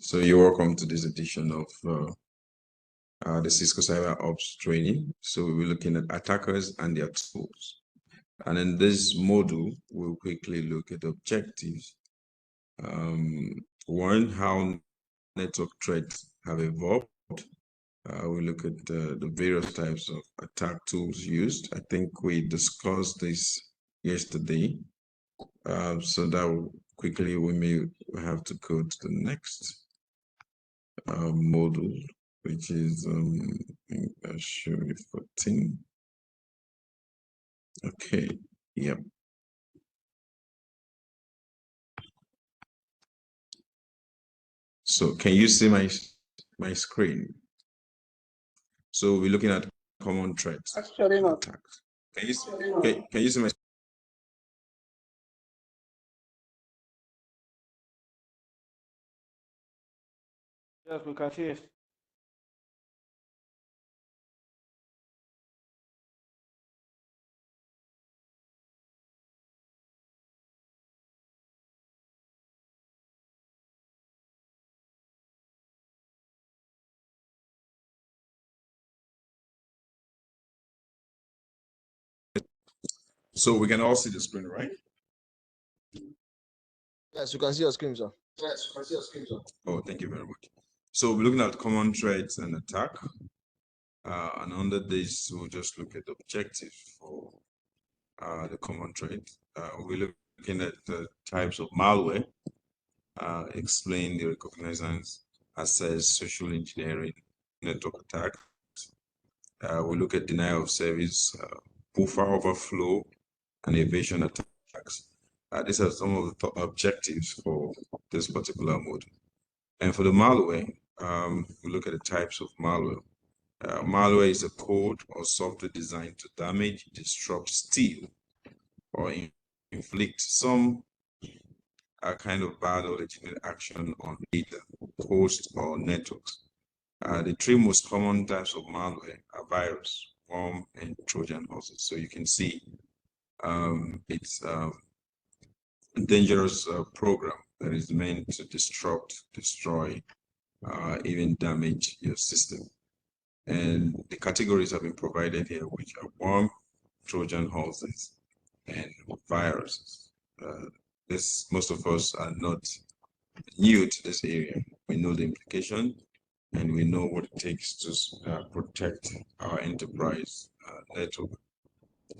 So you're welcome to this edition of the Cisco CyberOps training. So we'll be looking at attackers and their tools. And in this module, we'll quickly look at objectives. One, how network threats have evolved. We'll look at the various types of attack tools used. I think we discussed this yesterday. So that quickly we may have to go to the next module, which is I'll show you 14. Okay, yep. So can you see my screen? So we're looking at common threats. Actually not. Attacks. Can you see my? Yes, we can see it. So we can all see the screen, right? Yes, you can see your screen, sir. Yes, you can see your screen, sir. Oh, thank you very much. So we're looking at common threats and attack. And under this, we'll just look at the objective for the common threat. We're looking at the types of malware, explain the reconnaissance, access, social engineering, network attacks. We look at denial of service, buffer overflow, and evasion attacks. These are some of the objectives for this particular module. And for the malware, we look at the types of malware. Malware is a code or software designed to damage, disrupt, steal, or inflict some kind of bad or legitimate action on data, hosts, or networks. The three most common types of malware are virus, worm, and Trojan horses. So you can see it's a dangerous program that is meant to disrupt, destroy, even damage your system. And the categories have been provided here, which are worm, Trojan horses, and viruses. Most of us are not new to this area. We know the implication, and we know what it takes to protect our enterprise network.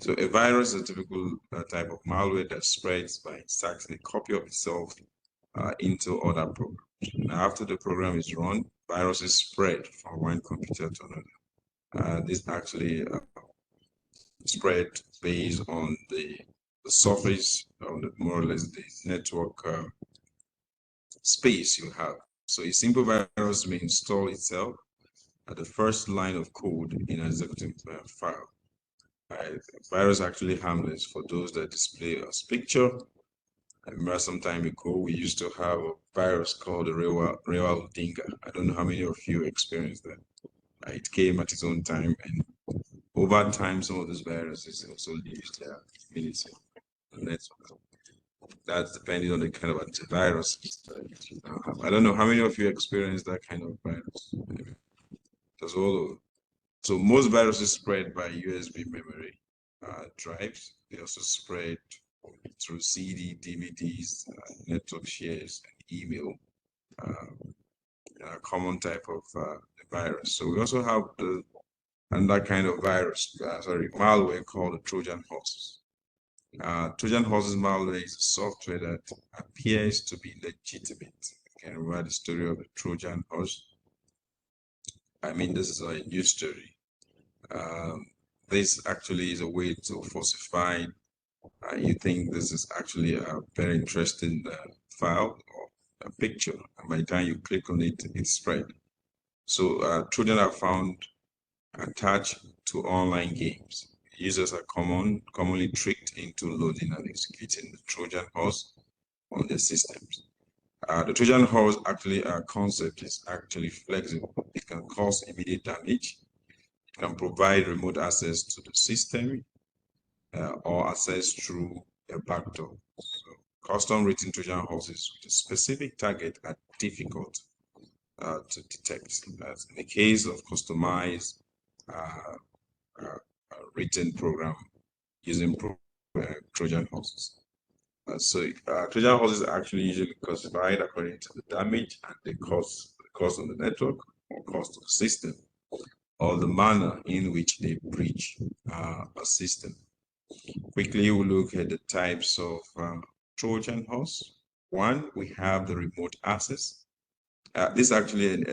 So a virus is a typical type of malware that spreads by inserting a copy of itself into other programs. Now, after the program is run, viruses spread from one computer to another. This actually spread based on the surface, or more or less the network space you have. So a simple virus may install itself at the first line of code in an executive file. Virus actually harmless for those that display a picture. I remember some time ago we used to have a virus called the Rewa Dinga. I don't know how many of you experienced that. It came at its own time, and over time some of those viruses also lose their ability on network. That's depending on the kind of antivirus you now have. I don't know how many of you experienced that kind of virus. Because all of So most viruses spread by USB memory drives. They also spread through CD, DVDs, network shares, and email. A common type of virus. So we also have another kind of virus, malware called the Trojan horses. Trojan horses malware is a software that appears to be legitimate. You can remember the story of the Trojan horse. I mean, this is a new story. This actually is a way to falsify. You think this is actually a very interesting file or a picture, and by the time you click on it, it's spread. So Trojan are found attached to online games. Users are commonly tricked into loading and executing the Trojan horse on their systems. The Trojan horse concept is actually flexible. It can cause immediate damage. It can provide remote access to the system or access through a backdoor. So custom written Trojan horses with a specific target are difficult to detect. As in the case of customized written program using Trojan horses. Trojan horses are actually usually classified according to the damage and the cost on the network or cost of the system, or the manner in which they breach a system. Quickly, we'll look at the types of Trojan horse. One, we have the remote access. This actually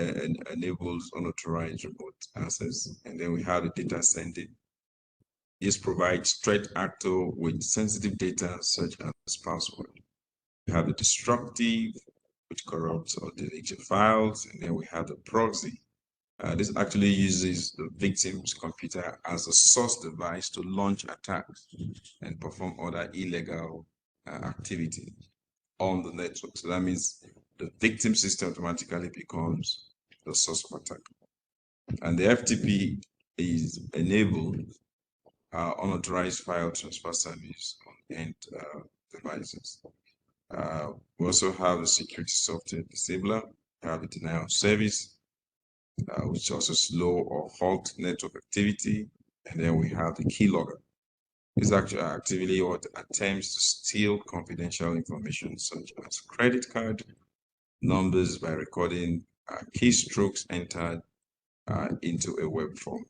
enables unauthorized remote access. And then we have the data sending. This provides threat actor with sensitive data such as password. We have the destructive, which corrupts or deletes your files. And then we have the proxy. This actually uses the victim's computer as a source device to launch attacks and perform other illegal activity on the network. So that means the victim system automatically becomes the source of attack. And the FTP is enabled unauthorized file transfer service on end devices. We also have the security software disabler, we have the denial of service, which also slow or halt network activity. And then we have the keylogger. This actually actively what attempts to steal confidential information such as credit card numbers by recording keystrokes entered into a web form.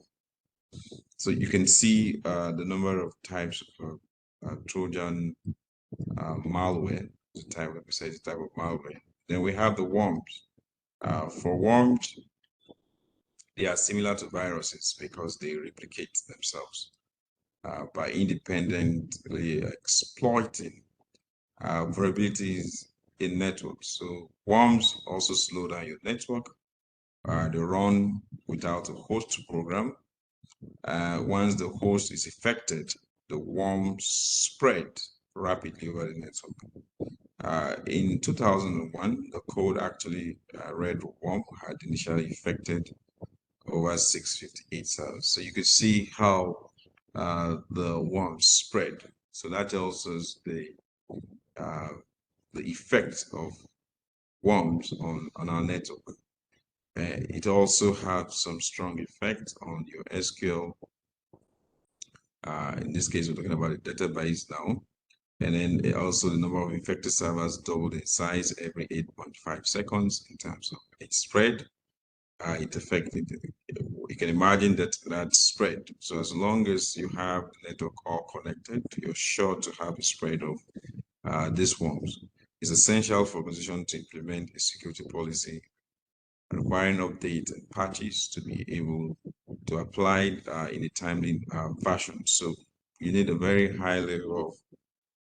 So you can see the number of types of Trojan malware, the type of malware. Then we have the worms. For worms, they are similar to viruses because they replicate themselves by independently exploiting vulnerabilities in networks. So worms also slow down your network. They run without a host program. Once the host is affected, the worms spread rapidly over the network. In 2001, the code actually read worm had initially affected over 658 servers. So you could see how the worms spread. So that tells us the effect of worms on our network. It also has some strong effect on your SQL. In this case, we're talking about a database now. And then also the number of infected servers doubled in size every 8.5 seconds in terms of its spread. It affected, you can imagine that spread. So as long as you have the network all connected, you're sure to have a spread of these worms. It's essential for organization to implement a security policy requiring updates and patches to be able to apply in a timely fashion. So you need a very high level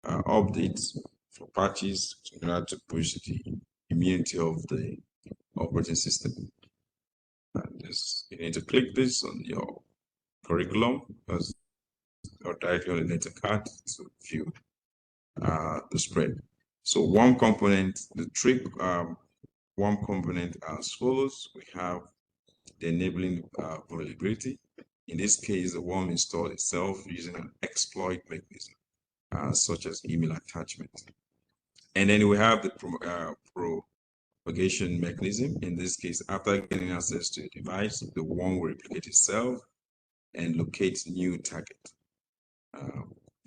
of updates for patches in order to push the immunity of the operating system. And you need to click this on your curriculum because or directly on the data card to view the spread. So one component, the trick one component as follows. We have the enabling vulnerability. In this case, the worm installed itself using an exploit mechanism, such as email attachment. And then we have the propagation mechanism. In this case, after getting access to a device, the worm will replicate itself and locate new target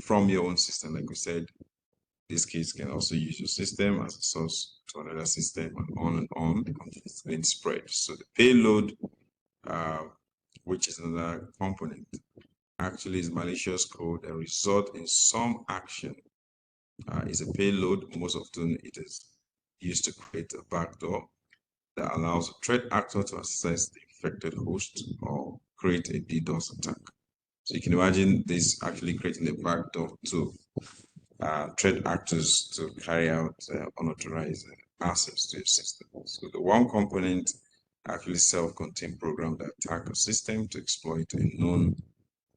from your own system. Like we said, this case can also use your system as a source to another system and on until it's been spread. So the payload, which is another component, actually is malicious code that result in some action. Is a payload. Most often it is used to create a backdoor that allows a threat actor to access the infected host or create a DDoS attack. So you can imagine this actually creating a backdoor to threat actors to carry out unauthorized access to your system. So the one component actually self-contained program that attack a system to exploit a known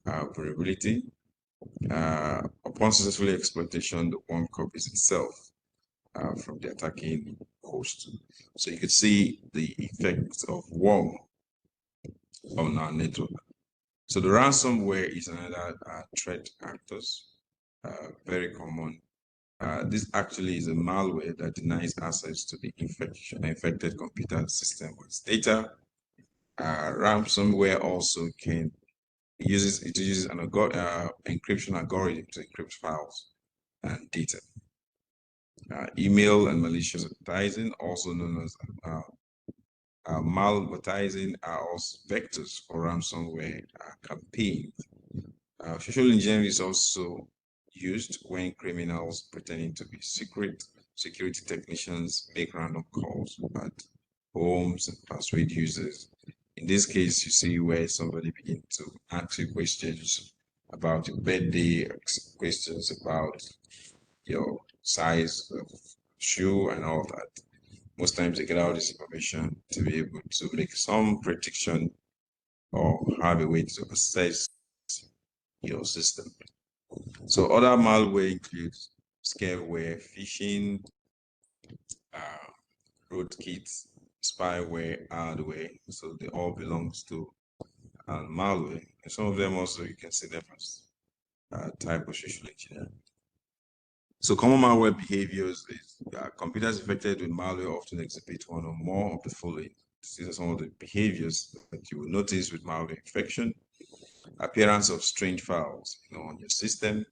vulnerability. Upon successful exploitation, the worm copies itself from the attacking host. So you could see the effect of worm on our network. So the ransomware is another threat actors, very common This actually is a malware that denies access to the infected computer system with data. Ransomware also uses an encryption algorithm to encrypt files and data. Email and malicious advertising, also known as malvertising, are also vectors for ransomware campaigns. Social engineering is also used when criminals pretending to be security technicians make random calls at homes and persuade users. In this case, you see where somebody begins to ask you questions about your birthday, questions about your size of shoe and all that. Most times they get all this information to be able to make some prediction or have a way to assess your system. So other malware includes scareware, phishing, rootkits, spyware, hardware. So they all belongs to malware. And some of them also you can see them as type of social engineering. So common malware behaviors is computers infected with malware often exhibit one or more of the following. These are some of the behaviors that you will notice with malware infection. Appearance of strange files on your system.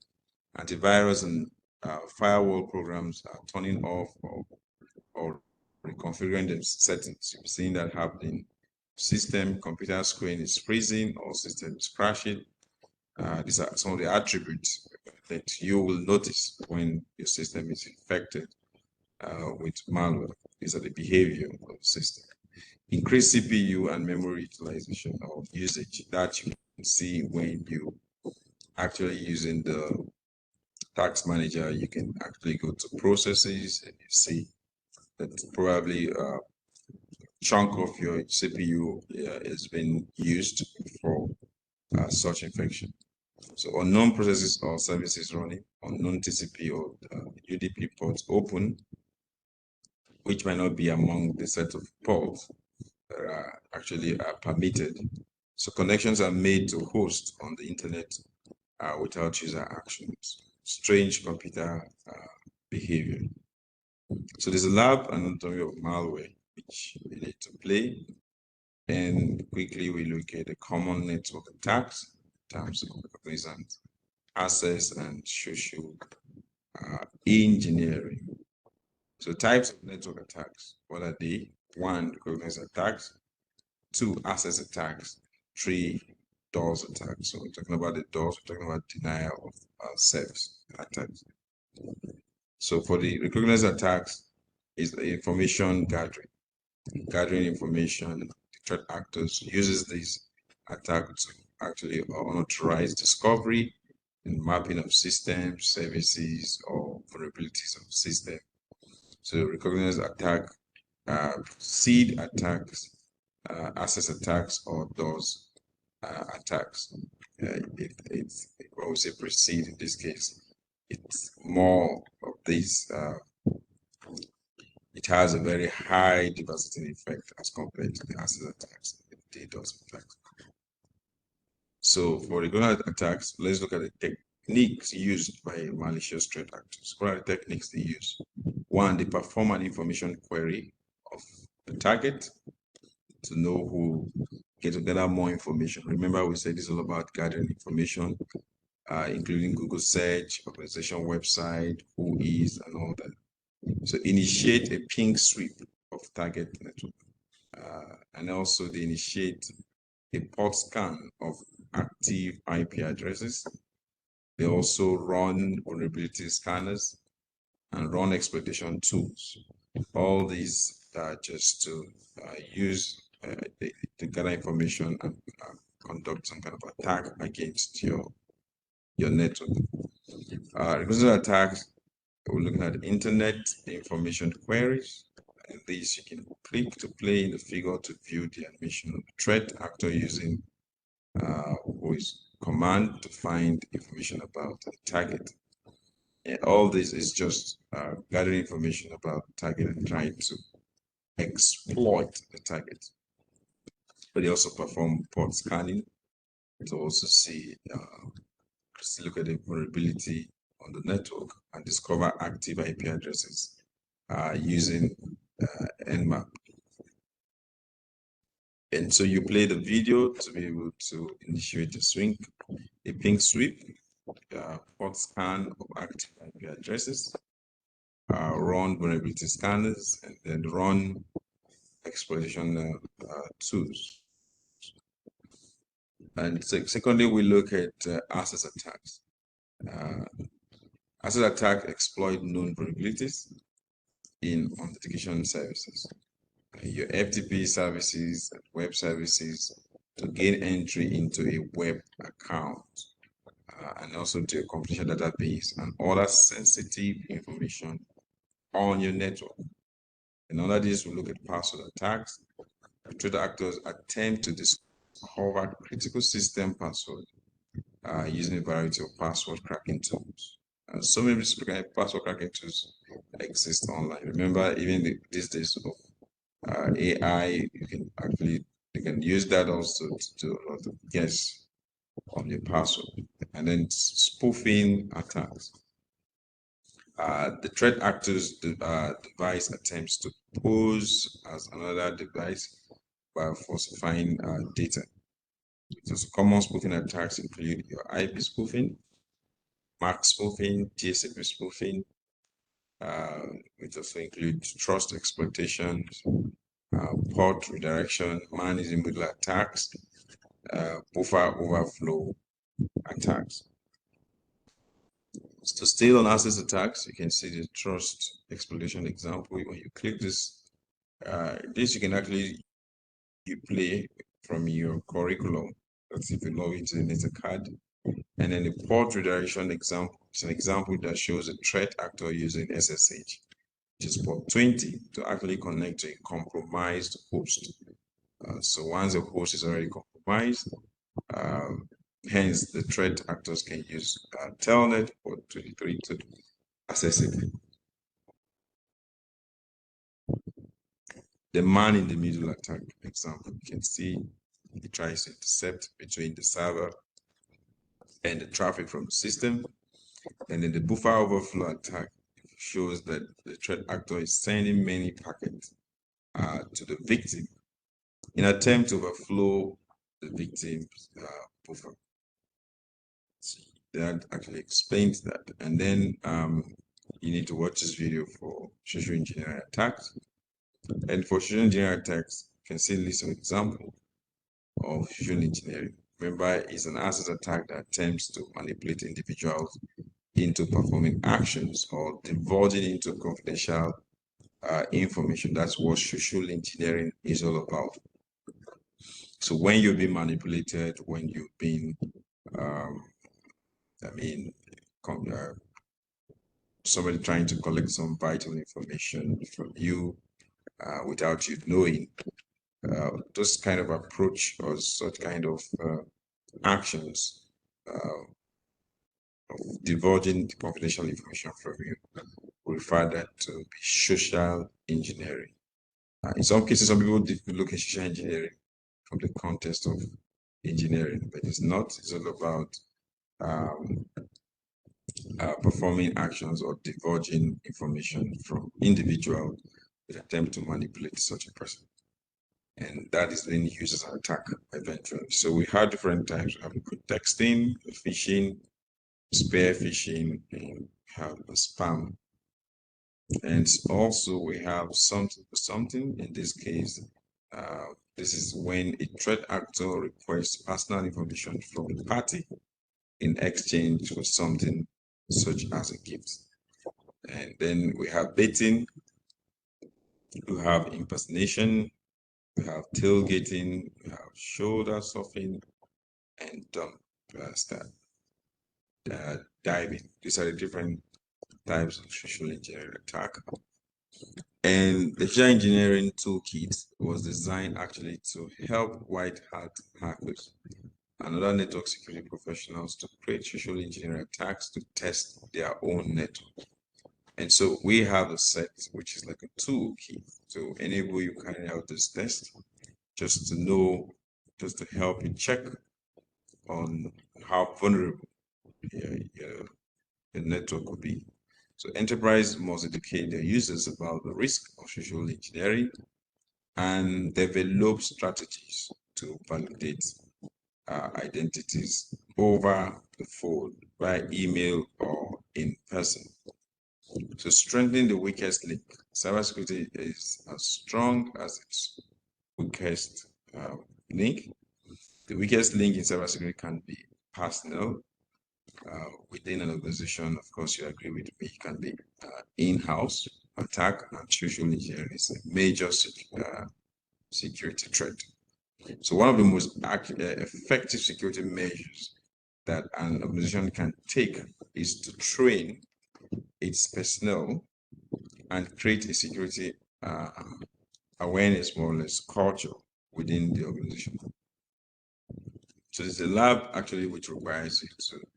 Antivirus and firewall programs are turning off or reconfiguring the settings. You've seen that happening. System, computer screen is freezing or system is crashing. These are some of the attributes that you will notice when your system is infected with malware. These are the behavior of the system. Increased CPU and memory utilization or usage that you can see when you actually using the task manager. You can actually go to processes and you see that probably a chunk of your CPU has been used for such infection. So unknown processes or services running, unknown TCP or UDP ports open, which might not be among the set of ports that are actually permitted. So connections are made to host on the internet without user actions. Strange computer behavior. So there's a lab anatomy of malware, which we need to play. And quickly we look at the common network attacks in terms of reasons, access and social engineering. So types of network attacks, what are they? 1, recognized attacks. 2, access attacks. 3, DOS attacks. So we're talking about the DOS, we're talking about denial of service attacks. So for the recognized attacks is the information gathering information. The threat actors uses this attack to actually unauthorized discovery and mapping of systems, services, or vulnerabilities of system. So recognize attack, seed attacks, access attacks, or DOS attacks. It's what we say precede in this case. It's more of these. It has a very high devastating effect as compared to the access attacks, the DDoS attacks. So for regular attacks, let's look at the techniques used by malicious threat actors. What are the techniques they use? 1, they perform an information query of the target to know who, get to gather more information. Remember, we said this is all about gathering information, including Google search, organization website, who is, and all that. So initiate a ping sweep of target network. And also they initiate a port scan of active IP addresses. They also run vulnerability scanners and run exploitation tools. All these are just to use to gather information and conduct some kind of attack against your network. Recursive attacks, we're looking at internet information queries. And these you can click to play in the figure to view the animation of the threat actor using voice command to find information about the target. And all this is just gathering information about the target and trying to exploit the target. But they also perform port scanning to also see, look at the vulnerability on the network and discover active IP addresses using Nmap. And so you play the video to be able to initiate a ping sweep, port scan of active IP addresses, run vulnerability scanners, and then run exploitation tools. And secondly, we look at access attacks. Access attacks exploit known vulnerabilities in authentication services. Your FTP services, web services, to gain entry into a web account, and also to a confidential database and other sensitive information on your network. And under this, we look at password attacks. Threat actors attempt to discover critical system password using a variety of password cracking tools. So many password cracking tools exist online. Remember, even these days of AI, you can use that also to do a lot of guess on your password. And then spoofing attacks. The threat actors device attempts to pose as another device by falsifying data. So common spoofing attacks include your IP spoofing, MAC spoofing, DSP spoofing. It also includes trust exploitation, port redirection, man-in-the-middle attacks, buffer overflow attacks. So still on access attacks, you can see the trust exploitation example. When you click this, you can actually play from your curriculum. That's if you log into the data card. And then the port redirection example is an example that shows a threat actor using SSH, which is port 20, to actually connect to a compromised host. So once the host is already compromised, hence the threat actors can use telnet port 23 to access it. The man-in-the-middle attack example, you can see it tries to intercept between the server and the traffic from the system. And then the buffer overflow attack shows that the threat actor is sending many packets to the victim in an attempt to overflow the victim's buffer. So that actually explains that. And then you need to watch this video for social engineering attacks. And for social engineering attacks, you can see a list of examples of social engineering. Remember, it's an access attack that attempts to manipulate individuals into performing actions or divulging into confidential information. That's what social engineering is all about. So when you've been manipulated, when you've been, somebody trying to collect some vital information from you without you knowing, those kind of approach or such kind of actions of divulging confidential information from you, we refer that to be social engineering. In some cases, some people look at social engineering from the context of engineering, but it's not. It's all about performing actions or divulging information from individuals with attempt to manipulate such a person. And that is then used as an attack eventually. So we have different types. We have texting, phishing, spear phishing, and have spam. And also we have something in this case. This is when a threat actor requests personal information from the party in exchange for something such as a gift. And then we have baiting, we have impersonation, we have tailgating, we have shoulder surfing, and dump diving. These are the different types of social engineering attack. And the social engineering toolkit was designed actually to help white hat hackers and other network security professionals to create social engineering attacks to test their own network. And so we have a set which is like a toolkit to enable you carry out this test, just to know, just to help you check on how vulnerable your your network could be. So enterprise must educate their users about the risk of social engineering and develop strategies to validate identities over the phone, by email, or in person. So strengthening the weakest link. Cybersecurity is as strong as its weakest link. The weakest link in cybersecurity can be personal. Within an organization, of course, you agree with me, it can be in-house attack, and social engineering is a major security threat. So one of the most effective security measures that an organization can take is to train its personnel and create a security awareness, more or less, culture within the organization. So there's a lab actually which requires you to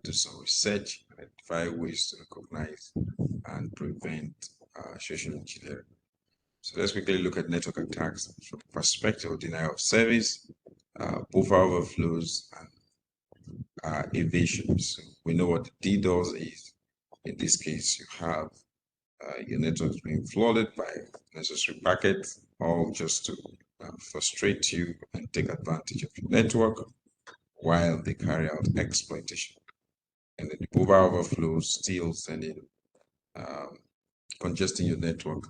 do some research, identify ways to recognize and prevent social engineering. So let's quickly look at network attacks from the perspective of denial of service, buffer overflows, and evasions. So we know what DDoS is. In this case, you have your network being flooded by necessary packets, all just to frustrate you and take advantage of your network while they carry out exploitation. And then the buffer overflows, still sending, congesting your network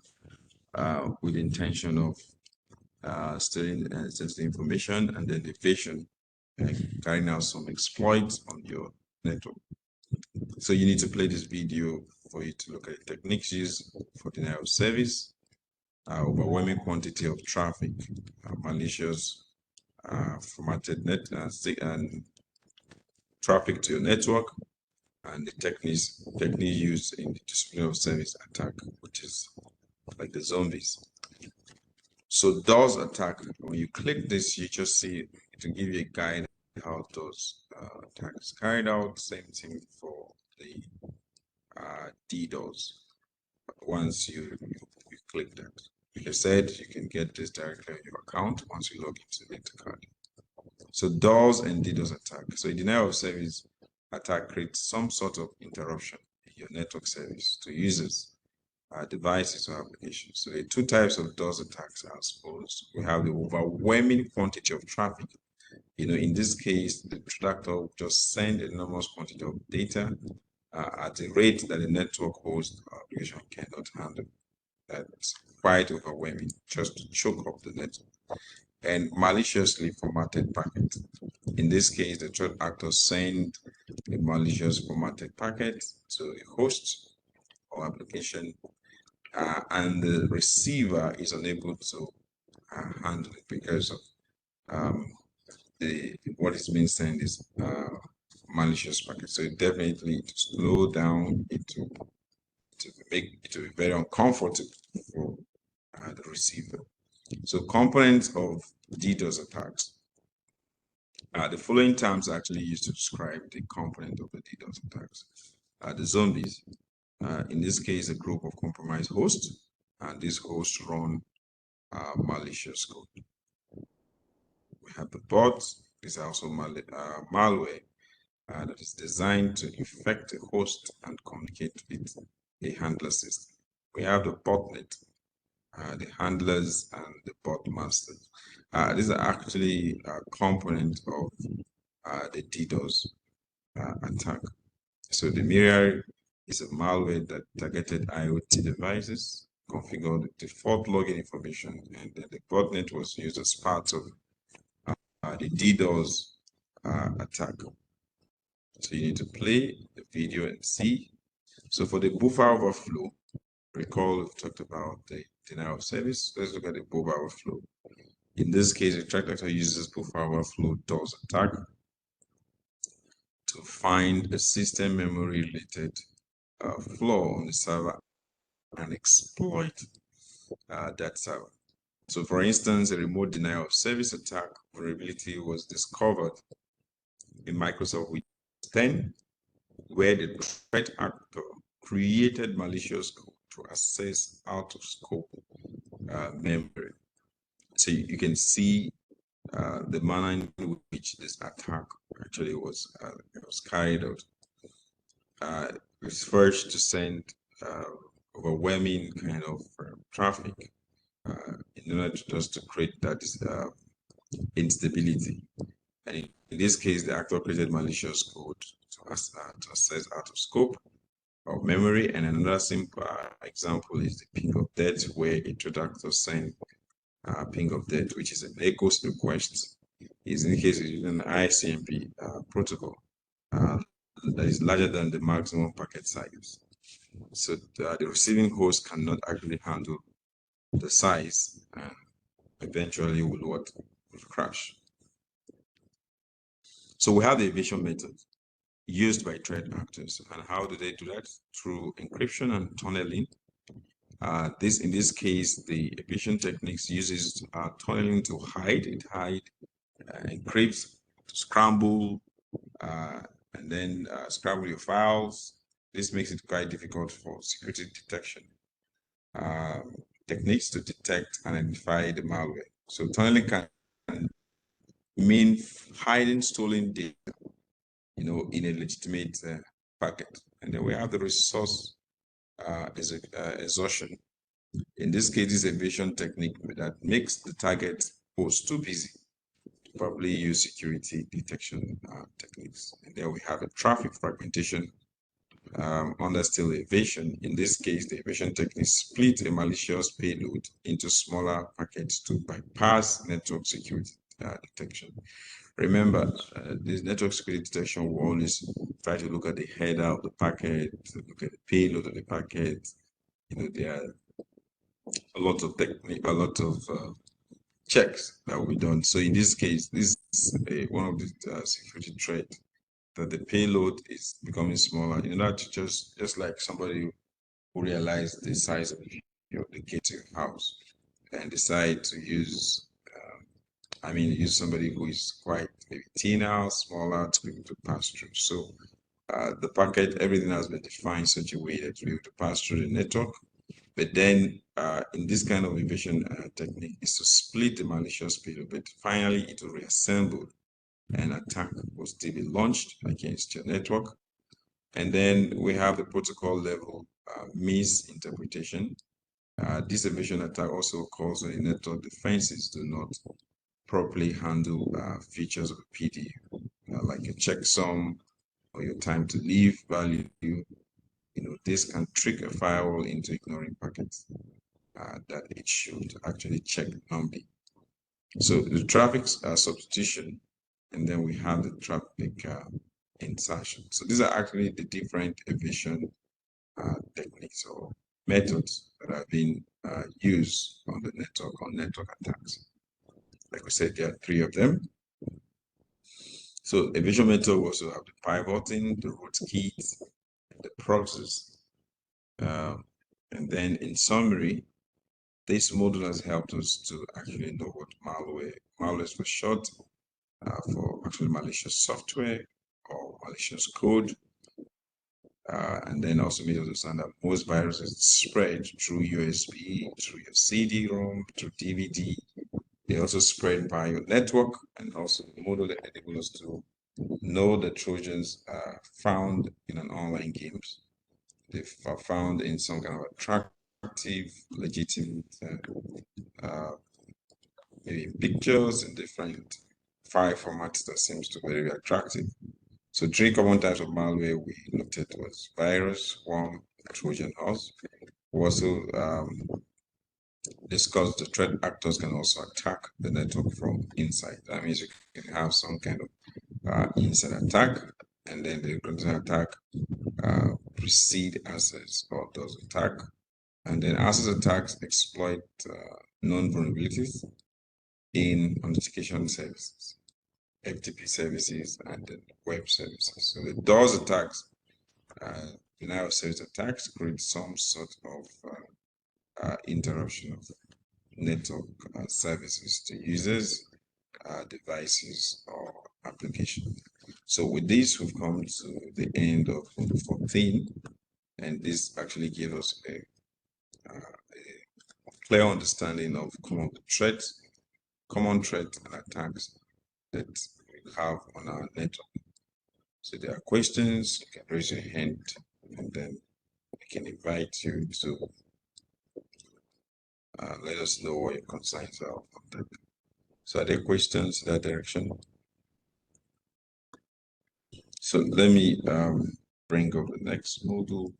with the intention of stealing sensitive information, and then the evasion carrying out some exploits on your network. So you need to play this video for you to look at the techniques used for denial of service, overwhelming quantity of traffic, malicious formatted net and traffic to your network, and the technique used in the display of service attack, which is like the zombies. So DOS attack, when you click this, you just see it will give you a guide how those attacks carried out. Same thing for the DDoS. Once you click that, like I said, you can get this directly on your account once you log into the card. So DOS and DDoS attack. So a denial of service attack creates some sort of interruption in your network service to users, devices, or applications. So the two types of DOS attacks are exposed. We have the overwhelming quantity of traffic. In this case, the instructor will just send an enormous quantity of data at a rate that the network host application cannot handle. That's quite overwhelming, just to choke up the network. And maliciously formatted packet. In this case, the threat actor send a malicious formatted packet to a host or application, and the receiver is unable to handle it because of what is being sent is malicious packet. So it definitely to slow down it to make it to be very uncomfortable for the receiver. So components of DDoS attacks. The following terms are actually used to describe the component of the DDoS attacks. The zombies. In this case, a group of compromised hosts, and these hosts run malicious code. We have the bots. These are also malware that is designed to infect a host and communicate with a handler system. We have the botnet, the handlers, and the bot masters. These are actually a component of the DDoS attack. So the mirror is a malware that targeted IoT devices, configured the default login information, and then the botnet was used as part of the DDoS attack. So you need to play the video and see. So for the buffer overflow, recall we've talked about the denial of service. Let's look at the buffer overflow. In this case, the threat actor uses buffer overflow DOS attack to find a system memory related flaw on the server and exploit that server. So for instance, a remote denial of service attack vulnerability was discovered in Microsoft Windows 10, where the threat actor created malicious code to access out of scope memory. So you can see the manner in which this attack actually was carried out. is first to send overwhelming kind of traffic in order to just to create that instability. And in this case, the actor created malicious code to access out of scope of memory. And another simple example is the ping of death, where a threat actor sends ping of death, which is an echoes request. Is in the case using an ICMP protocol that is larger than the maximum packet size. So the receiving host cannot actually handle the size, and eventually will crash. So we have the evasion method used by threat actors. And how do they do that? Through encryption and tunneling. In this case, the evasion techniques uses tunneling to hide, encrypts, scramble, and then scramble your files. This makes it quite difficult for security detection techniques to detect and identify the malware. So tunneling can mean hiding stolen data, in a legitimate packet. And then we have the resource exhaustion. In this case, this evasion technique that makes the target host too busy to properly use security detection techniques. And then we have a traffic fragmentation under still evasion. In this case, the evasion technique split a malicious payload into smaller packets to bypass network security detection. Remember, this network security detection will always try to look at the header of the packet, look at the payload of the packet. There are a lot of checks that will be done. So in this case, this is one of the security threats, that the payload is becoming smaller in order to just like somebody who realized the size of the gate to your house and decide to use use somebody who is quite maybe thinner, smaller to be able to pass through. So the packet, everything has been defined such a way that to be able to pass through the network. But then in this kind of evasion technique is to split the malicious payload, but finally it will reassemble, and attack will still be launched against your network. And then we have the protocol level misinterpretation. This evasion attack also occurs when the network defenses do not properly handle features of a PD, like a checksum or your time to leave value. This can trick a firewall into ignoring packets that it should actually check numbly. So the traffic substitution, and then we have the traffic insertion. So these are actually the different evasion techniques or methods that have been used on the network, on network attacks. Like we said, there are 3 of them. So evasion method will also have the pivoting, the rootkits, the proxies. And then in summary, this model has helped us to actually know what malware is for short, for actually malicious software or malicious code. And then also made us understand that most viruses spread through USB, through your CD-ROM, through DVD. They also spread by your network, and also the model that enables us to know the Trojans are found in an online games. They are found in some kind of attractive, legitimate, maybe pictures in different file formats that seems to be very attractive. So 3 common types of malware we looked at was virus, worm, Trojan horse. We also discussed the threat actors can also attack the network from inside. That means you can have some kind of inside attack, and then the content attack precede access or does attack. And then access attacks exploit known vulnerabilities in authentication services, FTP services, and then web services. So the DOS attacks, denial of service attacks, create some sort of interruption of network services to users, devices, or applications. So with this, we've come to the end of 14, and this actually gives us a clear understanding of common threats and attacks that we have on our network. So there are questions, you can raise your hand, and then I can invite you to let us know what your concerns are on that. So are there questions in that direction? So let me bring up the next module.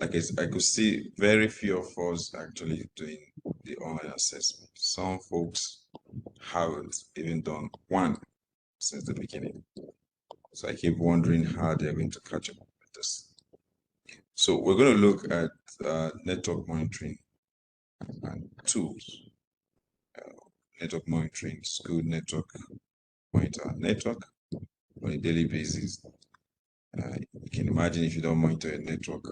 Like I could see very few of us actually doing the online assessment. Some folks haven't even done one since the beginning. So I keep wondering how they're going to catch up with this. So we're going to look at network monitoring and tools. Network monitoring is good. Network monitor network on a daily basis. You can imagine if you don't monitor a network,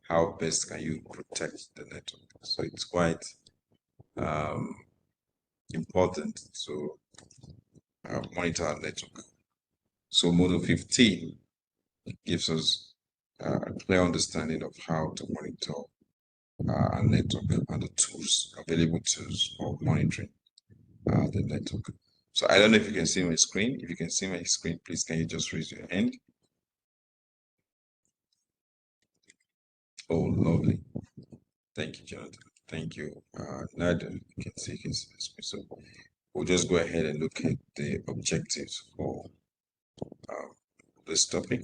how best can you protect the network? So it's quite important to monitor our network. So module 15 gives us a clear understanding of how to monitor our network and the tools, available tools for monitoring the network. So I don't know if you can see my screen. If you can see my screen, please can you just raise your hand? Oh, lovely. Thank you, Jonathan. Thank you. Nadia, you can see the screen. So we'll just go ahead and look at the objectives for this topic.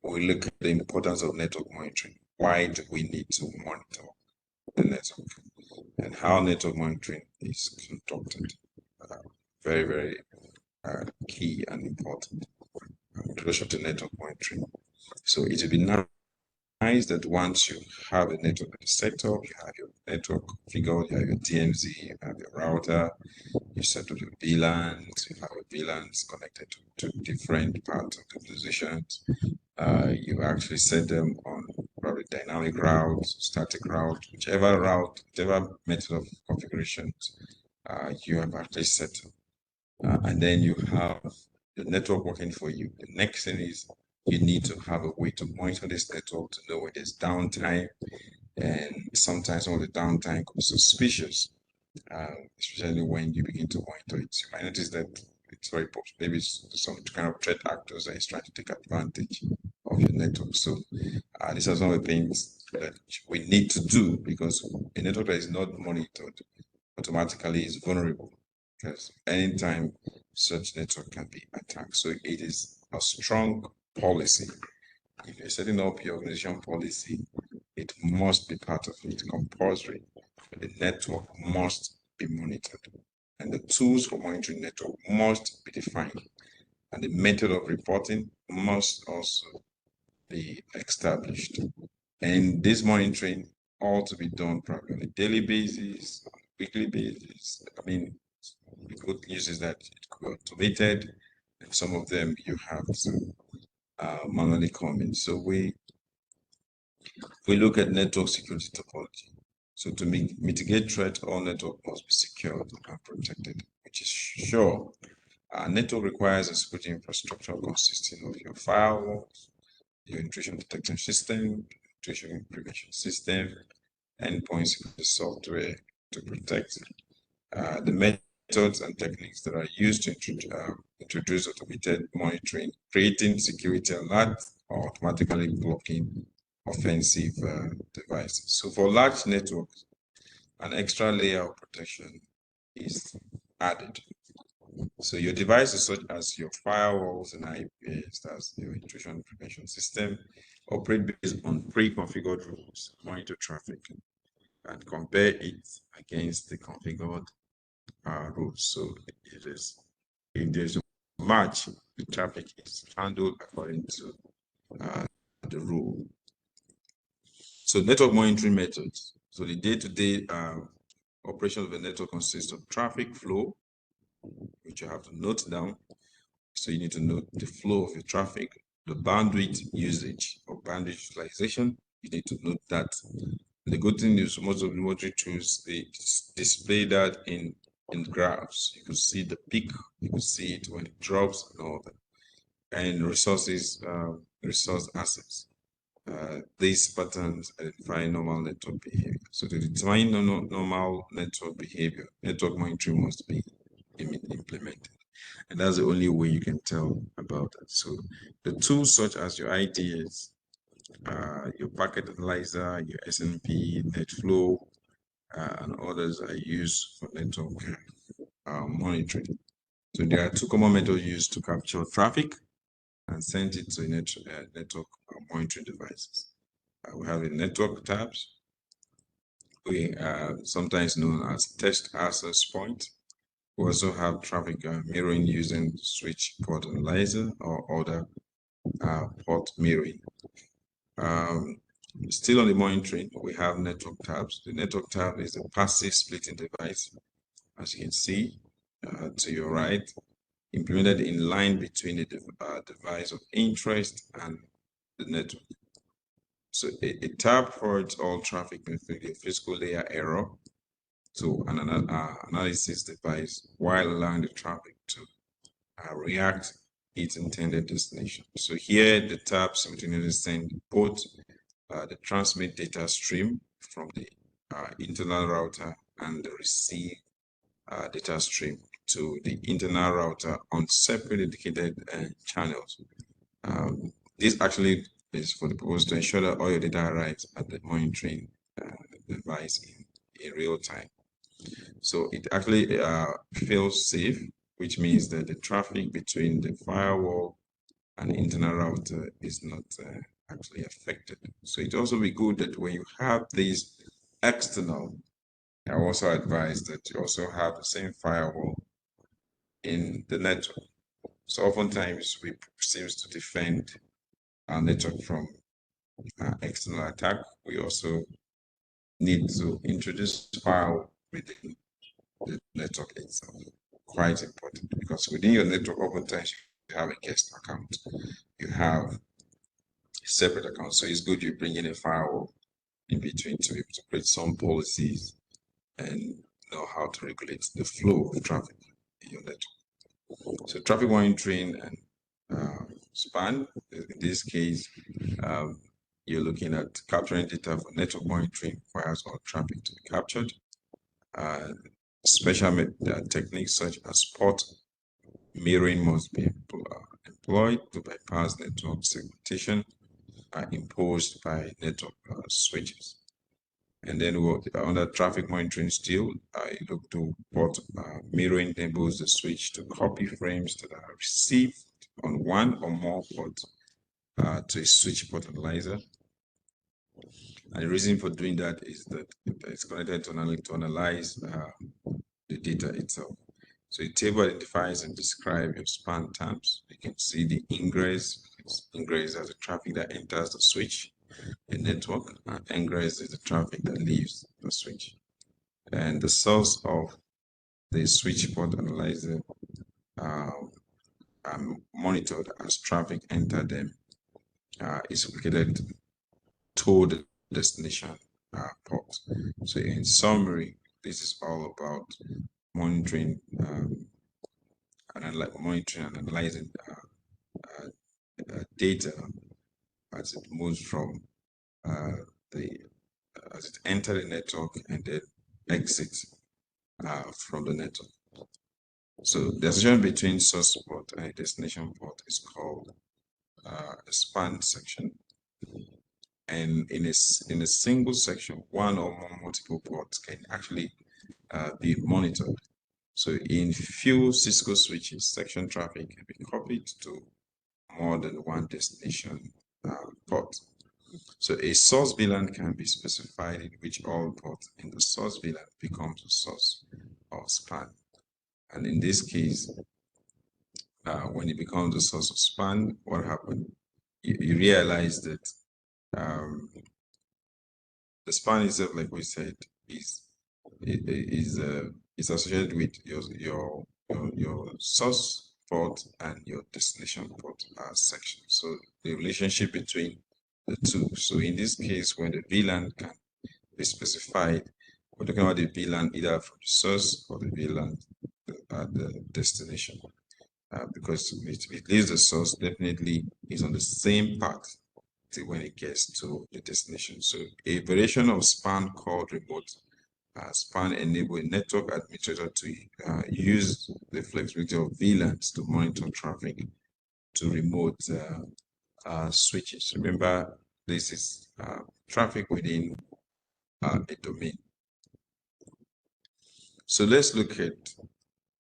We look at the importance of network monitoring. Why do we need to monitor the network and how network monitoring is conducted? Very, very key and important in relation to network monitoring. So it would be nice that once you have a network set up, you have your network configured, you have your DMZ, you have your router, you set up your VLANs, you have your VLANs connected to different parts of the organizations. You actually set them on probably dynamic routes, static route, whichever method of configurations you have actually set up. And then you have the network working for you. The next thing is you need to have a way to monitor this network to know where there's downtime. And sometimes some of the downtime could be suspicious, especially when you begin to monitor it. You might notice that it's very possible. Maybe it's some kind of threat actors that is trying to take advantage of your network. So these are some of the things that we need to do, because a network that is not monitored automatically is vulnerable, because anytime such network can be attacked. So it is a strong policy. If you're setting up your organization policy, it must be part of it, compulsory. The network must be monitored, and the tools for monitoring network must be defined, and the method of reporting must also be established. And this monitoring ought to be done probably on a daily basis, on a weekly basis. I mean, the good news is that it could be automated, and some of them you have to manually come in. So we look at network security topology. So to mitigate threat, all network must be secured and protected, which is sure. Network requires a security infrastructure consisting of your firewalls, your intrusion detection system, intrusion prevention system, endpoint security software to protect. The methods and techniques that are used to introduce automated monitoring, creating security alerts, or automatically blocking offensive devices. So for large networks, an extra layer of protection is added. So your devices such as your firewalls and IPS, that's your intrusion prevention system, operate based on pre-configured rules, monitor traffic, and compare it against the configured rules. So it is, if there's a match, the traffic is handled according to the rule. So network monitoring methods. So the day-to-day operation of the network consists of traffic flow, which you have to note down. So you need to note the flow of your traffic, the bandwidth usage or bandwidth utilization. You need to note that. The good thing is most of the monitoring tools, they display that in graphs. You can see the peak, you can see it when it drops and all that. And resources, resource assets. These patterns identify normal network behavior. So to determine normal network behavior, network monitoring must be implemented. And that's the only way you can tell about it. So the tools such as your IDS, your packet analyzer, your SNP, NetFlow, and others are used for network monitoring. So there are two common methods used to capture traffic and send it to network monitoring devices. We have the network tabs, we sometimes known as test access point. We also have traffic mirroring using switch port analyzer or other port mirroring. Still on the monitoring, we have network tabs. The network tab is a passive splitting device, as you can see to your right, implemented in line between the device of interest and the network. So a tab forwards all traffic with a physical layer error to an analysis device while allowing the traffic to react its intended destination. So here the tab simultaneously send both the transmit data stream from the internal router and the receive data stream to the internal router on separate dedicated channels. This actually is for the purpose to ensure that all your data arrives at the monitoring device in real time. So it actually feels safe, which means that the traffic between the firewall and internal router is not actually affected. So it also be good that when you have these external, I also advise that you also have the same firewall in the network. So oftentimes we seems to defend our network from external attack. We also need to introduce firewall within the network itself. Quite important, because within your network, oftentimes you have a guest account, you have separate accounts. So it's good you bring in a firewall in between to be able to create some policies and know how to regulate the flow of traffic in your network. So traffic monitoring and span, in this case, you're looking at capturing data for network monitoring requires all traffic to be captured. Special techniques such as port mirroring must be employed to bypass network segmentation imposed by network switches. And then under traffic monitoring still, you look to port mirroring enables the switch to copy frames that are received on one or more ports to a switch port analyzer. And the reason for doing that is that it's connected to analyze the data itself. So the table identifies and describes your span terms. You can see the ingress. Ingress as the traffic that enters the switch, the network, and ingress is the traffic that leaves the switch. And the source of the switch port analyzer are monitored as traffic enter them is located to the destination port. So in summary, this is all about monitoring and analyzing data as it moves from as it enters the network and then exits from the network. So the association between source port and destination port is called a span section. And in a single section, one or more multiple ports can actually be monitored. So in few Cisco switches, section traffic can be copied to more than one destination port. So a source VLAN can be specified in which all ports in the source VLAN becomes a source of span. And in this case, when it becomes a source of span, what happened? You realize that the span itself, like we said, is associated with your source port and your destination port section. So the relationship between the two. So in this case, when the VLAN can be specified, we're talking about the VLAN either from the source or the VLAN at the destination. Because it leaves the source definitely is on the same path when it gets to the destination. So a variation of span called remote span enable a network administrator to use the flexibility of VLANs to monitor traffic to remote switches. Remember, this is traffic within a domain. So let's look at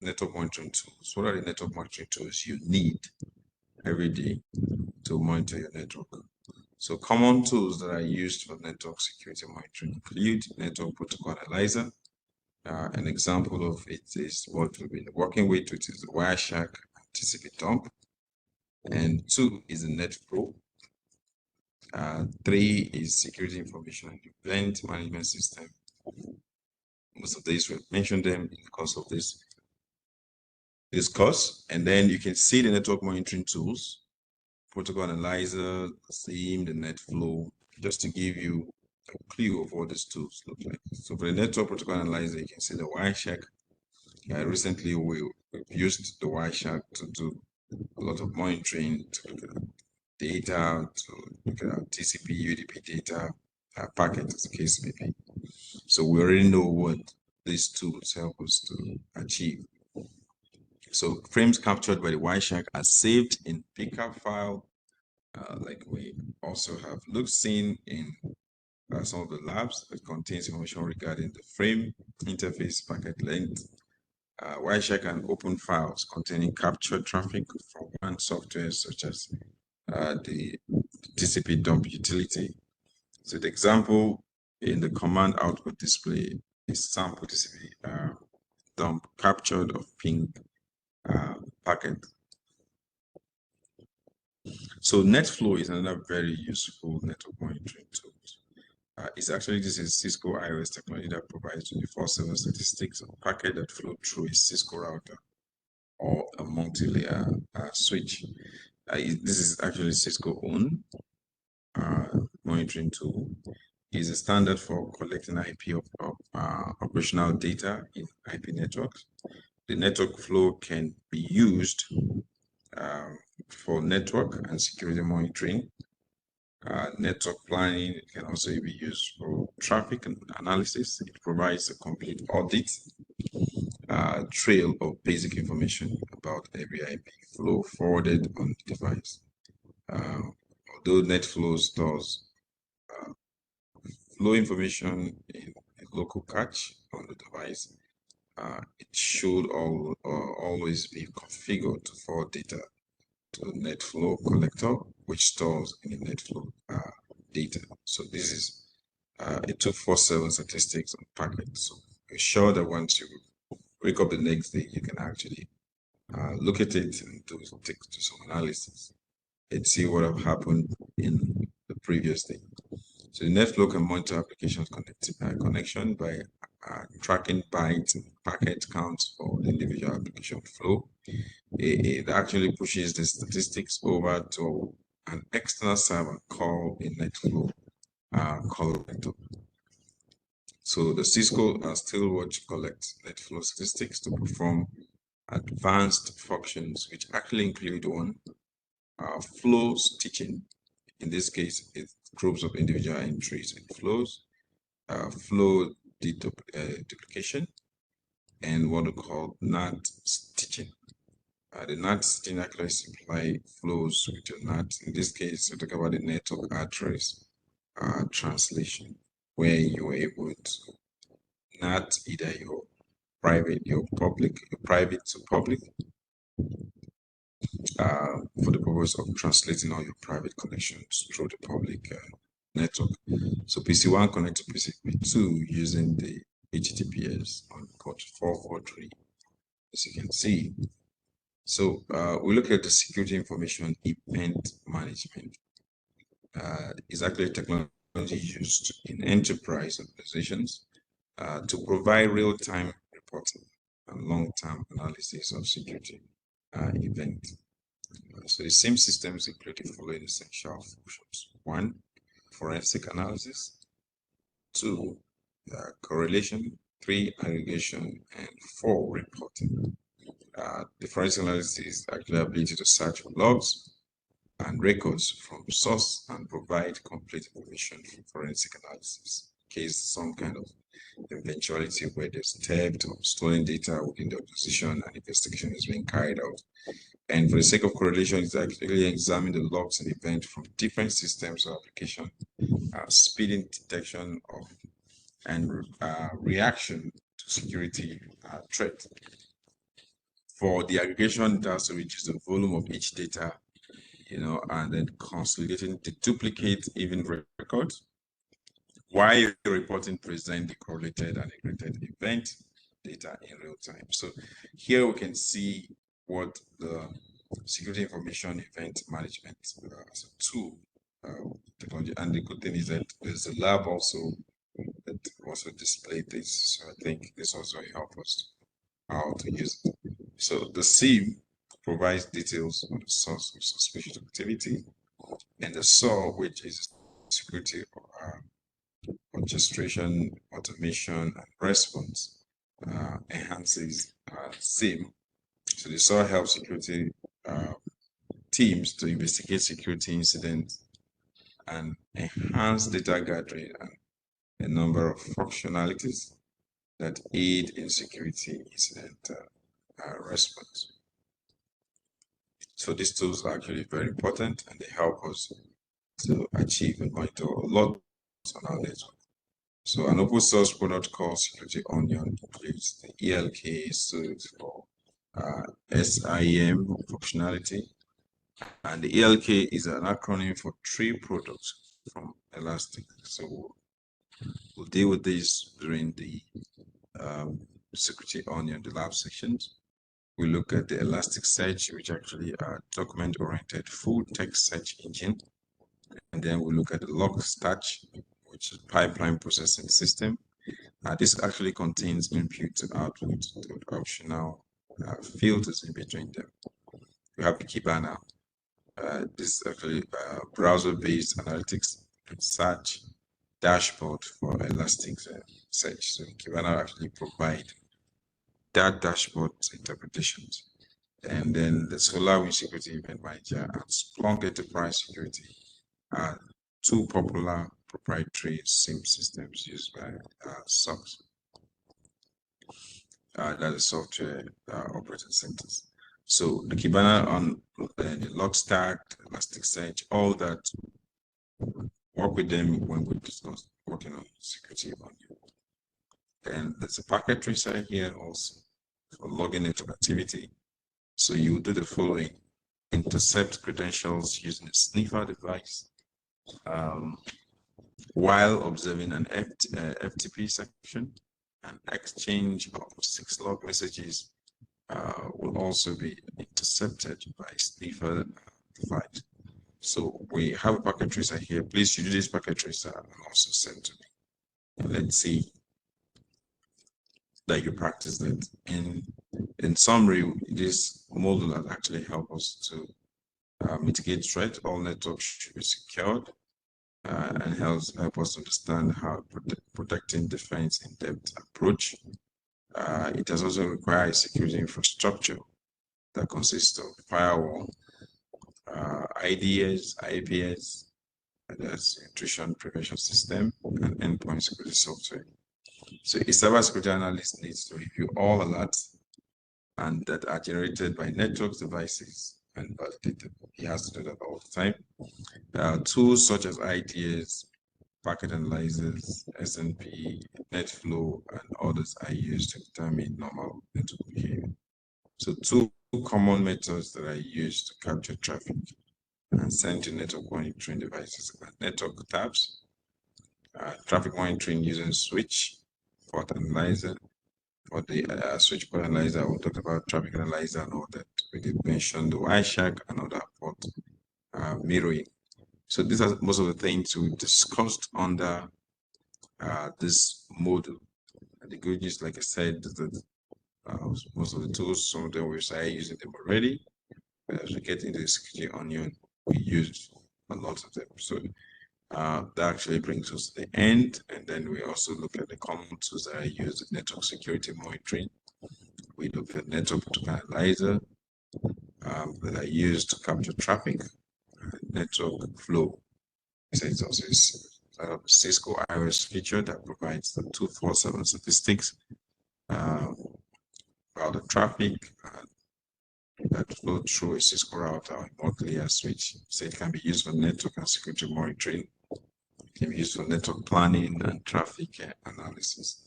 network monitoring tools. What are the network monitoring tools you need every day to monitor your network? So common tools that are used for network security monitoring include network protocol analyzer. An example of it is what we've been working with, which is the Wireshark TCP dump. And 2 is the NetFlow. 3 is security information and event management system. Most of these, we've mentioned them in the course of this course. And then you can see the network monitoring tools, protocol analyzer, SIEM, the NetFlow, just to give you a clue of what these tools look like. So for the network protocol analyzer, you can see the Wireshark. Recently, we've used the Wireshark to do a lot of monitoring, to look at data, to look at TCP, UDP data, packet, as the case may be. So we already know what these tools help us to achieve. So frames captured by the Wireshark are saved in picker file, like we also have seen in some of the labs that contains information regarding the frame, interface, packet length. Wireshark can open files containing captured traffic from one software such as the TCP dump utility. So the example in the command output display is sample TCP dump captured of ping packet. So NetFlow is another very useful network monitoring tool. It's actually this is Cisco iOS technology that provides 24/7 statistics of packet that flow through a Cisco router or a multi-layer switch. This is actually Cisco own monitoring tool. Is a standard for collecting IP of operational data in IP networks. The network flow can be used for network and security monitoring. Network planning can also be used for traffic analysis. It provides a complete audit trail of basic information about every IP flow forwarded on the device. Although NetFlow stores flow information in a local cache on the device, it should always be configured to forward data to the NetFlow collector, which stores any NetFlow data. So this is a 24/7 statistics on packets. So ensure that once you wake up the next day, you can actually look at it and do some analysis and see what have happened in the previous day. So the NetFlow can monitor applications connection by tracking bytes and packet counts for the individual application flow. It actually pushes the statistics over to an external server called a NetFlow collector. So the Cisco Stillwatch collects NetFlow statistics to perform advanced functions, which actually include one, flow stitching. In this case, it's groups of individual entries and flows, flow duplication, and what we call NAT stitching. The NAT stitching actually supply flows with your NAT. In this case, we talk about the network address translation, where you are able to NAT either your private to public, for the purpose of translating all your private connections through the public network. So PC1 connect to PC2 using the HTTPS on port 443, as you can see. So we look at the security information event management. Is actually technology used in enterprise organizations to provide real-time reporting and long-term analysis of security events. So the same systems include the following essential functions. 1, forensic analysis. 2, correlation. 3, aggregation. And 4, reporting. The forensic analysis is actually the ability to search for logs and records from source and provide complete information for forensic analysis in case some kind of eventuality where there's theft or stolen data within the organization and investigation is being carried out. And for the sake of correlation, it's actually examine the logs and events from different systems or application, speeding detection of and reaction to security threat. For the aggregation, it has to reduce the volume of each data, and then consolidating the duplicate even records, while reporting present the correlated and aggregated event data in real time. So here we can see what the security information event management as a tool technology. And the good thing is that there's a lab also that also displayed this. So I think this also helps us how to use it. So the SIEM provides details on the source of suspicious activity, and the SOAR, which is security orchestration, automation, and response, enhances SIEM. So the SOAR helps security teams to investigate security incidents and enhance data gathering and a number of functionalities that aid in security incident response. So these tools are actually very important, and they help us to achieve and monitor a lot on our network. So an open source product called Security Onion includes the ELK suite for SIEM functionality. And the ELK is an acronym for 3 products from Elastic. So we'll deal with this during the Security Onion, the lab sections. We look at the Elasticsearch, which actually are document-oriented full text search engine. And then we look at the Logstash, which is pipeline processing system. This actually contains input to output with optional filters in between them. We have the Kibana. This is actually browser-based analytics and search dashboard for Elasticsearch. So Kibana actually provide that dashboard interpretations. And then the SolarWinds Security Event Manager and Splunk Enterprise Security are 2 popular proprietary SIEM systems used by SOCs. That is software operating centers. So the Kibana on the Logstash, Elasticsearch, all that, work with them when we discuss working on security Onion. And there's a packet tracer here also for logging network activity. So you do the following: intercept credentials using a sniffer device while observing an FTP section. An exchange of 6 log messages will also be intercepted by sniffer device. So we have a packet tracer here. Please use this packet tracer and also send to me. And let's see that you practice it. In summary, this module has actually helped us to mitigate threat. All networks should be secured and help us understand how protecting defense in-depth approach. It has also required a security infrastructure that consists of firewall, IDS, IPS, that's intrusion prevention system, and endpoint security software. So a cybersecurity analyst needs to review all alerts and that are generated by network devices and validated. He has to do that all the time. Tools such as IDS, packet analyzers, SNP, NetFlow, and others are used to determine normal network behavior. So 2 common methods that are used to capture traffic and send to network monitoring devices are network tabs, traffic monitoring using switch port analyzer. For the switch port analyzer, we'll talk about traffic analyzer and all that. We did mention the Wireshark and other port mirroring. So these are most of the things we discussed under this module. And the good news, like I said, is that most of the tools, some of them we started using them already. But as we get into the Security Onion, we use a lot of them. So that actually brings us to the end. And then we also look at the common tools that are used in network security monitoring. We look at network analyzer that are used to capture traffic, network flow sensors is Cisco iOS feature that provides the 247 statistics about the traffic that flow through a Cisco router or a multi-layer switch. So it can be used for network and security monitoring. It can be used for network planning and traffic analysis.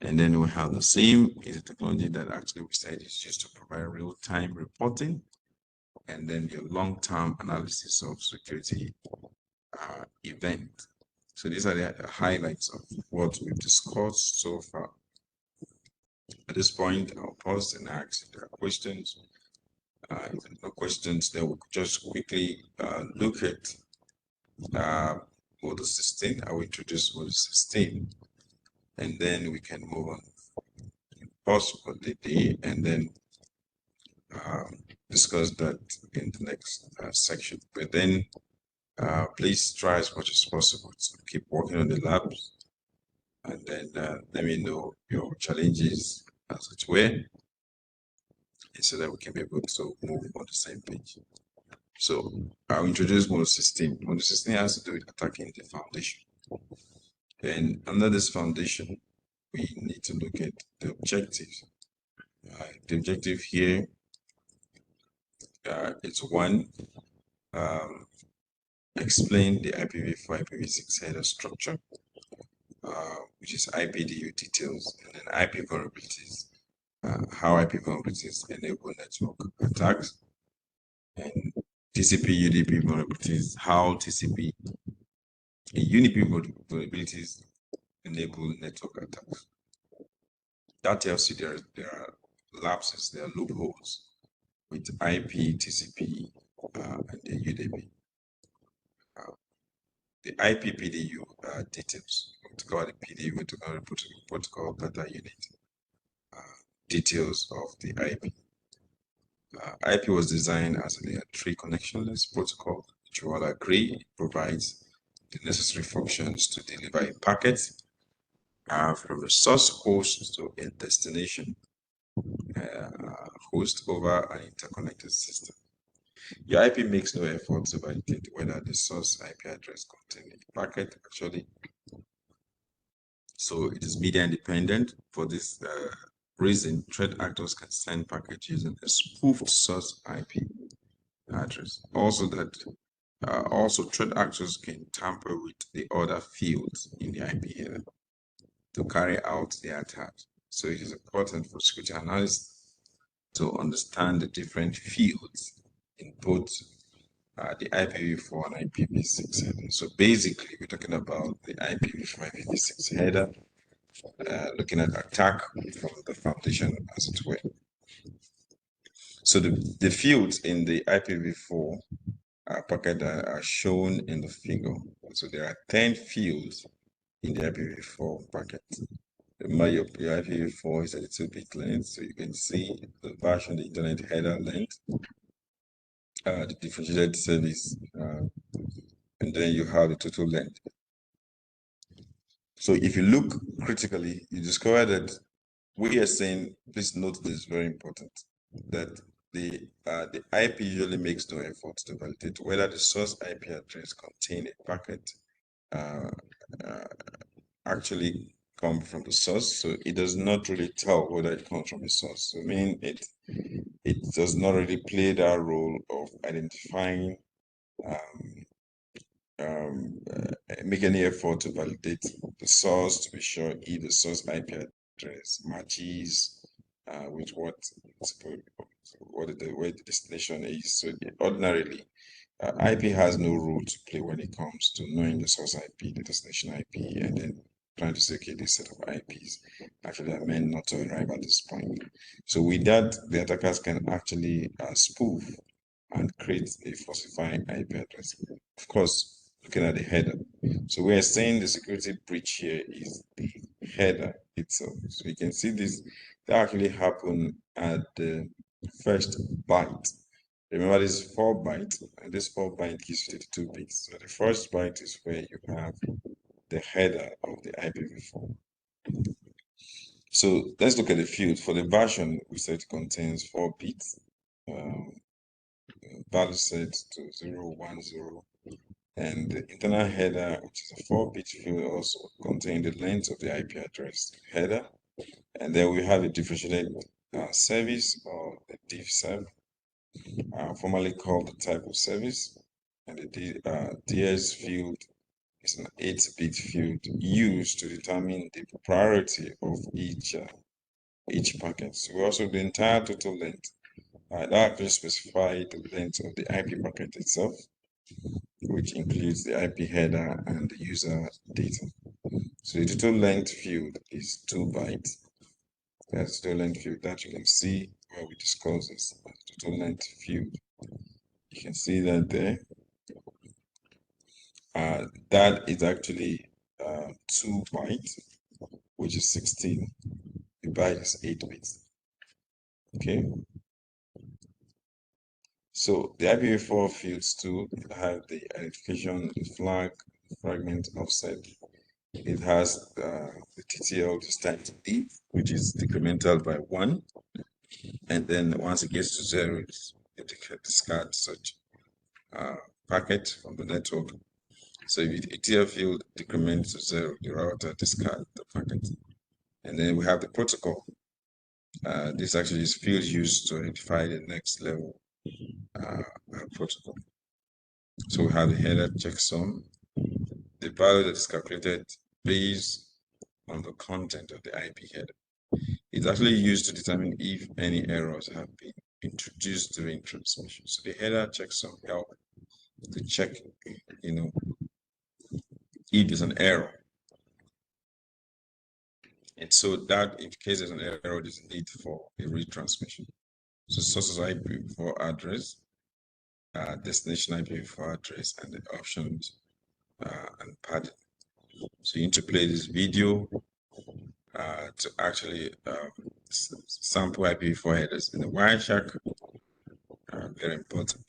And then we have the SIEM is a technology that actually we said is used to provide real-time reporting and then your long-term analysis of security event. So these are the highlights of what we've discussed so far. At this point, I'll pause and ask if there are questions. If there are no questions, then we'll just quickly look at model 16. I will introduce model 16, and then we can move on. Pause for the day, and then discuss that in the next section. But then please try as much as possible to keep working on the labs, and then let me know your challenges as it were, so that we can be able to move on the same page. So I'll introduce model 16. Model 16 has to do with attacking the foundation. And under this foundation, we need to look at the objectives. The objective here is one, explain the IPv4, IPv6 header structure, which is IPDU details, and then IP vulnerabilities, how IP vulnerabilities enable network attacks, and TCP UDP vulnerabilities, how TCP and UDP vulnerabilities enable network attacks. That tells you there are lapses, there are loopholes with IP, TCP, and the UDP. The IP PDU details, what we call the PDU, what we call the protocol data unit, details of the IP. IP was designed as a layer 3 connectionless protocol, which you all agree provides the necessary functions to deliver a packet from a source host to a destination host over an interconnected system. Your IP makes no effort to validate whether the source IP address contains a packet actually. So it is media independent. For this reason, threat actors can send packets using a spoofed source IP address. Also, threat actors can tamper with the other fields in the IP header to carry out the attack. So it is important for security analysts to understand the different fields in both the IPv4 and IPv6 header. So basically, we're talking about the IPv4, IPv6 header, looking at attack from the foundation, as it were. So the fields in the IPv4 packet are shown in the figure. So there are 10 fields in the IPv4 packet. Your IPv4 is 32-bit length, so you can see the version, the internet header length, the differentiated service, and then you have the total length. So if you look critically, you discover that we are saying, please note this, very important, that the IP usually makes no effort to validate whether the source IP address contains a packet actually come from the source. So it does not really tell whether it comes from the source. So I mean, it does not really play that role of identifying, make any effort to validate the source to be sure if the source IP address matches with where the destination is. So ordinarily, IP has no role to play when it comes to knowing the source IP, the destination IP, and then trying to say, okay, this set of IPs actually are meant not to arrive at this point. So with that, the attackers can actually spoof and create a falsifying IP address. Of course, looking at the header. So we are saying the security breach here is the header itself. So you can see this that actually happened at the first byte. Remember, this is 4 bytes, and this 4 byte gives 52 bits. So the first byte is where you have the header of the IPv4. So let's look at the field. For the version, we said it contains 4 bits. Value set to 0, 1, 0, And the internal header, which is a 4-bit field, also contains the length of the IP address header. And then we have a differentiated service, or the diff serve, formerly called the type of service. And the DS field is an 8-bit field used to determine the priority of each packet. So we also the entire total length. That actually specifies the length of the IP packet itself, which includes the IP header and the user data. So the total length field is 2 bytes. That's the total length field that you can see where we disclose this. Total length field. You can see that there. That is actually 2 bytes, which is 16. The byte is 8 bits. Okay. So the IPv4 fields too have the identification, the flag, fragment, offset. It has the TTL distinct D, which is decremental by 1. And then once it gets to 0, it discards such packet from the network. So if the TTL field decrements to 0, the router discards the packet. And then we have the protocol. This actually is field used to identify the next level protocol. So we have the header checksum, the value that is calculated based on the content of the IP header. It's actually used to determine if any errors have been introduced during transmission. So the header checksum help to check, if there's an error. And so that in case there's an error, there's a need for a retransmission. So sources IPv4 address, destination IPv4 address, and the options and padding. So you need to play this video to actually sample IPv4 headers in the Wireshark. Very important.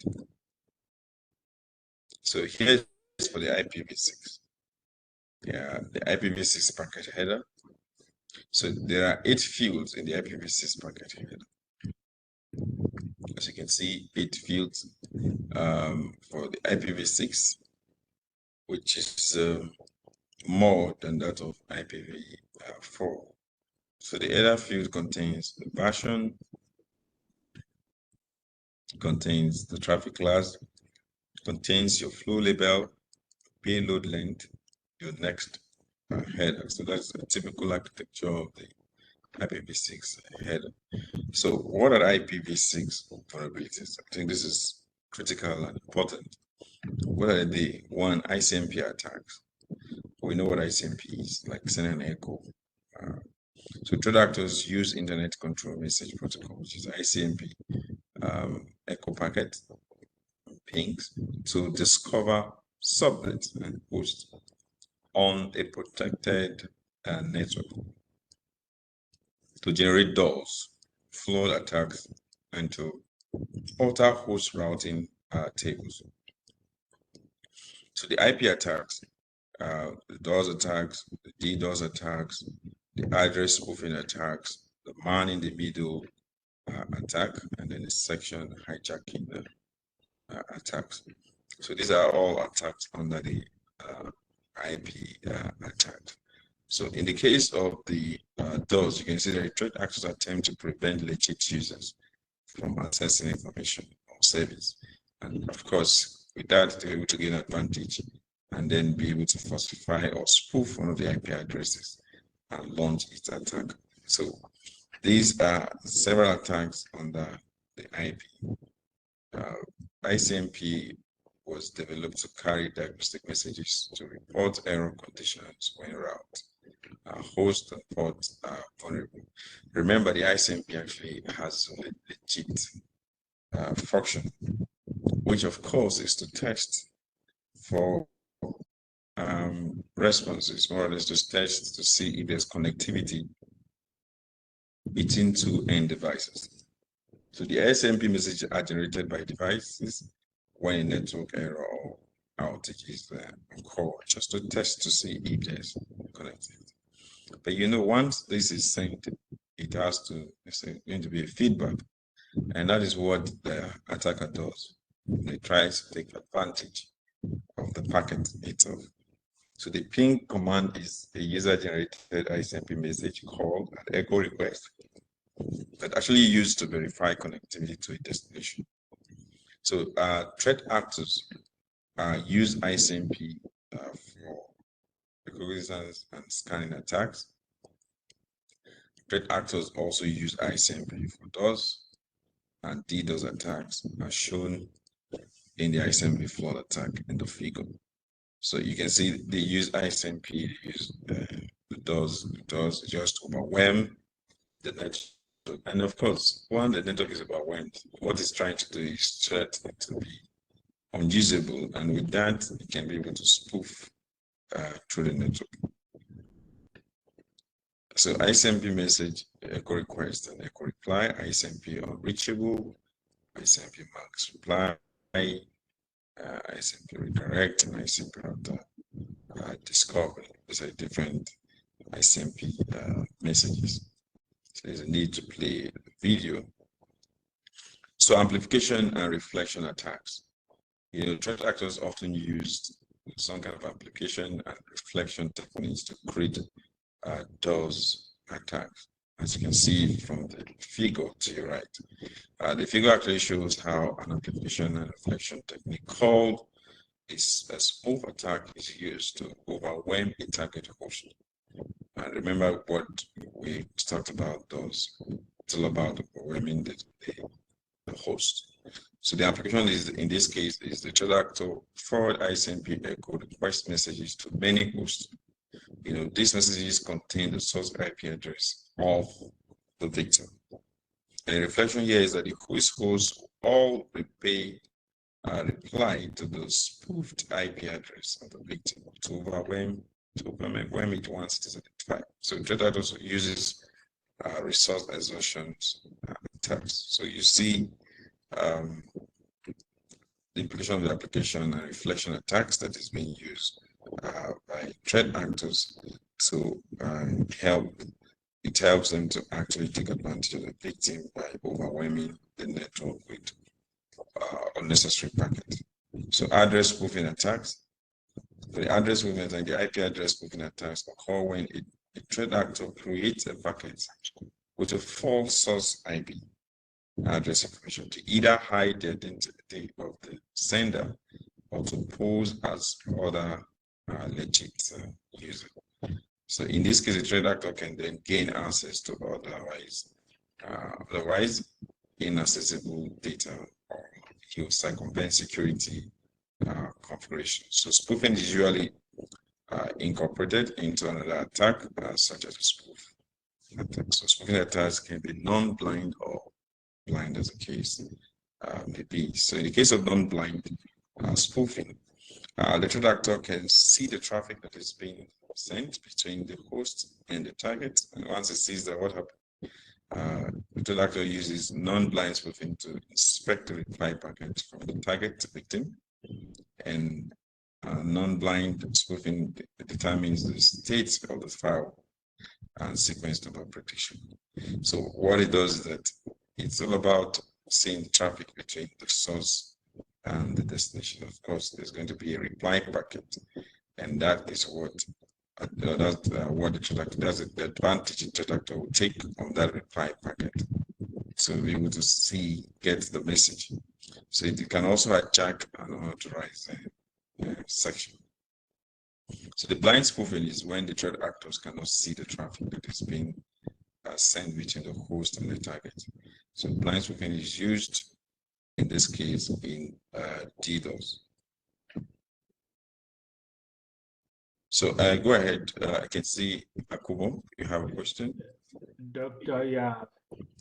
So here's for the IPv6. Yeah, the IPv6 packet header. So there are 8 fields in the IPv6 packet header. As you can see, 8 fields for the IPv6, which is more than that of IPv4. So the header field contains the version, contains the traffic class, contains your flow label, payload length, your next header. So that's a typical architecture of the IPv6 header. So what are IPv6 vulnerabilities? I think this is critical and important. What are the one ICMP attacks? We know what ICMP is, like send an echo. So threat actors use Internet Control Message Protocol, which is ICMP, echo packet, pings, to discover subnets and hosts on a protected network to generate DOS, flood attacks, and to alter host routing tables. So the IP attacks, the DOS attacks, the DDoS attacks, the address spoofing attacks, the man in the middle attack, and then the section hijacking the attacks. So these are all attacks under the IP attack. So in the case of the DOS, you can see that the threat actors attempt to prevent legit users from accessing information or service. And of course, with that, they're able to gain advantage and then be able to falsify or spoof one of the IP addresses and launch its attack. So these are several attacks under the IP. ICMP was developed to carry diagnostic messages to report error conditions when route, host and port are vulnerable. Remember, the ICMP actually has a legit function, which of course is to test for responses, more or less to test to see if there's connectivity between two end devices. So the ICMP messages are generated by devices when a network error or outage is occurred, just to test to see if there's connectivity. But once this is sent, it has to, it's going to be a feedback. And that is what the attacker does. They try to take advantage of of the packet itself. So the ping command is a user-generated ISMP message called an echo request that actually used to verify connectivity to a destination. So threat actors use ISMP for reconnaissance and scanning attacks. Threat actors also use ISMP for DOS and DDoS attacks, as shown in the ISMP flood attack in the figure. So you can see they use ISMP, they use the DOS just overwhelm the network. And of course, when the network is overwhelmed, what it's trying to do is threat it to be unusable, and with that, it can be able to spoof through the network. So ISMP message, echo request, and echo reply, ISMP unreachable, ISMP max reply, ISMP redirect, and ISMP router discovery. These are different ISMP messages. So there's a need to play a video. So amplification and reflection attacks. Threat actors often use some kind of amplification and reflection techniques to create those attacks. As you can see from the figure to your right, the figure actually shows how an amplification and reflection technique called a spoof attack is used to overwhelm a target host. And remember what we talked about those. It's all about overwhelming the host. So the application is, in this case, is the threat actor forward ISMP echo request messages to many hosts. These messages contain the source IP address of the victim. And the reflection here is that the host all reply to the spoofed IP address of the victim to overwhelm it once it is identified. So threat actor also uses resource exhaustions attacks. So you see the implication of the application and reflection attacks that is being used by threat actors to it helps them to actually take advantage of the victim by overwhelming the network with unnecessary packets. So address spoofing attacks. The address spoofing attack, the IP address spoofing attacks occur when a threat actor creates a packet with a false source IP address information to either hide the identity of the sender or to pose as other legit user. So in this case, the threat actor can then gain access to otherwise inaccessible data, or he'll circumvent security configuration. So spoofing is usually incorporated into another attack, such as a spoof attack. So spoofing attacks can be non-blind or blind, as the case may be. So in the case of non-blind spoofing, the threat actor can see the traffic that is being sent between the host and the target, and once it sees that, what happened, the threat actor uses non-blind spoofing to inspect the reply packet from the target victim, and non-blind spoofing determines the state of the file and sequence number prediction. So what it does is that it's all about seeing the traffic between the source and the destination. Of course, there's going to be a reply packet, and that is what what the threat actor does. The advantage the threat actor will take on that reply packet, so be able to get the message. So it can also hijack an unauthorized section. So the blind spoofing is when the threat actors cannot see the traffic that is being sent between the host and the target. So blind spoofing is used in this case in DDoS. So go ahead. I can see Akubo, you have a question? Doctor, yeah.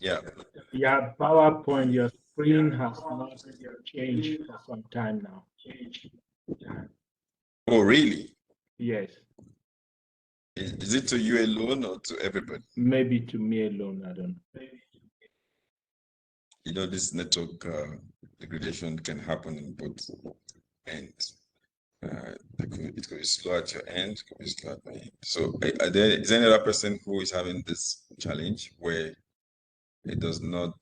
Yeah. Yeah, PowerPoint, your screen has not changed for some time now. Oh, really? Yes. Is it to you alone or to everybody? Maybe to me alone, I don't know. This network degradation can happen in both ends. It could be slow at your end, it could be slow at my end. So is there any other person who is having this challenge where it does not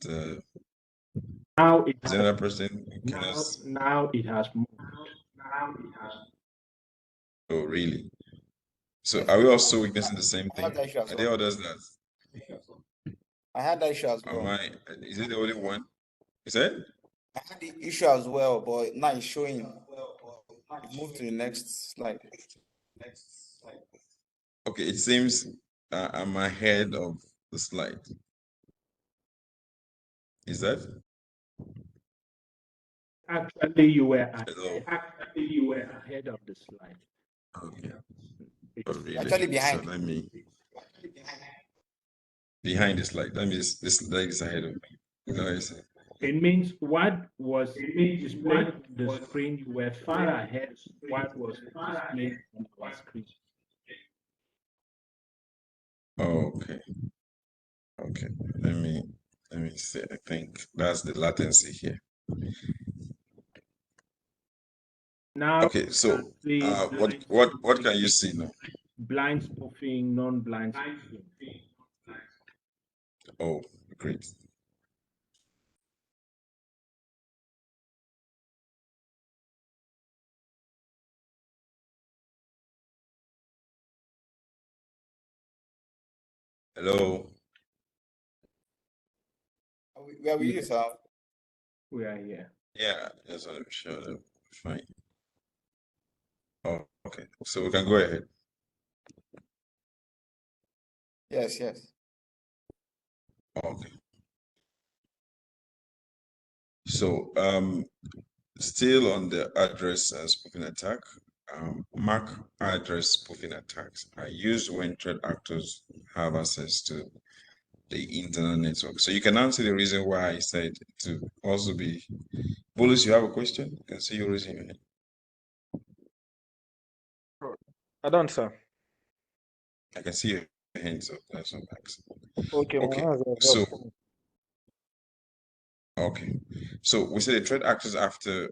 Now it is there another person who now it has moved. Oh, really? So are we also witnessing the same I have thing? that issue as Are there well. others that I had that issue as am well. is it the only one? Is it? I had the issue as well, but now it's showing. Move to the next slide. Okay, it seems I'm ahead of the slide. Is that? Actually, you were Hello. ahead of the slide. Okay. It's Oh, really? Actually So behind. let me behind the slide. That means this slide is ahead of me. You know what I say? It means what was displayed on the screen, you were far ahead of what was displayed on our screen. Oh, okay. Okay. Let me see. I think that's the latency here. Now, Okay, so see what can you see now? blind spoofing, non-blind spoofing. Oh, great. Hello. Where we Yeah, use sir. we are here. Yeah, yes, I'm sure. Fine. Oh, okay. So we can go ahead. Yes, yes. Okay. So still on the address spoofing attack, MAC address spoofing attacks are used when threat actors have access to the internal network. So you can answer the reason why I said to also be. Bullis, you have a question? I can see you raising your hand. I don't, sir. I can see your hand, so that's what max. Okay, my Okay, hands are so up. okay, so we say the threat actors after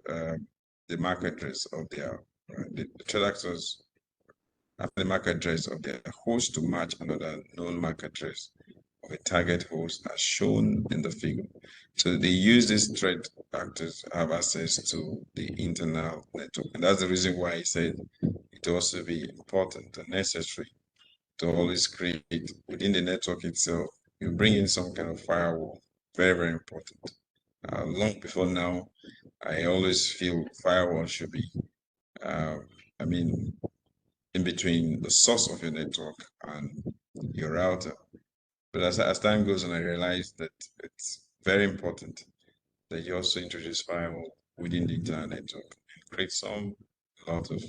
the MAC address of their the threat actors after the MAC address of their host to match another known MAC address of a target host as shown in the figure. So they use these threat actors to have access to the internal network, and that's the reason why I said it also be important and necessary to always create within the network itself. You bring in some kind of firewall, very, very important. Long before now, I always feel firewall should be, uh, I mean, in between the source of your network and your router. But as time goes on, I realize that it's very important that you also introduce firewall within the internet network and create some lot of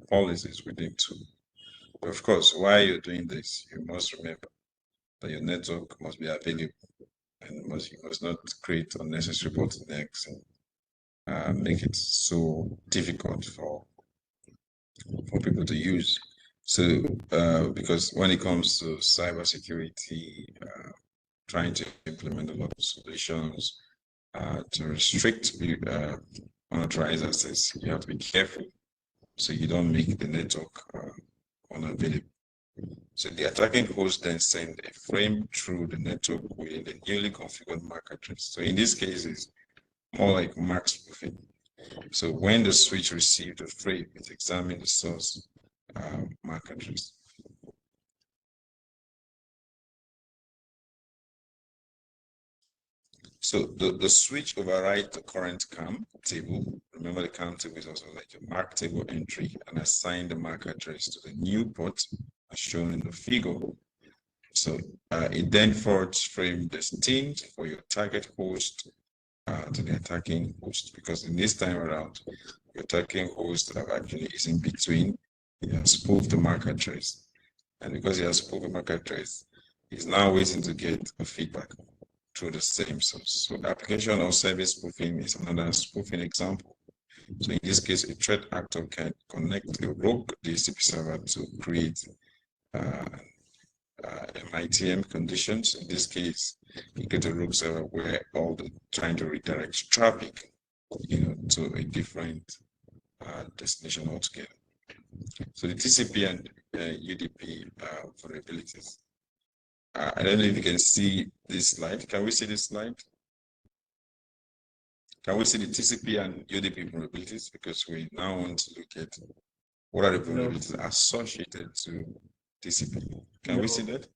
policies within too. But of course, while you're doing this, you must remember that your network must be available and you must not create unnecessary bottlenecks and make it so difficult for people to use. So, because when it comes to cybersecurity, trying to implement a lot of solutions to restrict unauthorized access, you have to be careful so you don't make the network unavailable. So the attacking host then send a frame through the network with the newly configured MAC address. So in this case, it's more like MAC spoofing. So when the switch received the frame, it examines the source MAC address. So the switch overrides the current CAM table. Remember, the CAM table is also like a MAC table entry and assign the MAC address to the new port as shown in the figure. So it then forwards frame distinct for your target host to the attacking host, because in this time around, your attacking host actually is in between. He has spoofed the MAC address, and because he has spoofed the MAC address, he's now waiting to get a feedback through the same source. So the application of service spoofing is another spoofing example. So in this case, a threat actor can connect a rogue DHCP server to create MITM conditions. In this case, you get a rogue server where all the trying to redirect traffic, to a different destination altogether. So the TCP and UDP vulnerabilities. I don't know if you can see this slide. Can we see this slide? Can we see the TCP and UDP vulnerabilities? Because we now want to look at What are the vulnerabilities associated to TCP? Can we see that?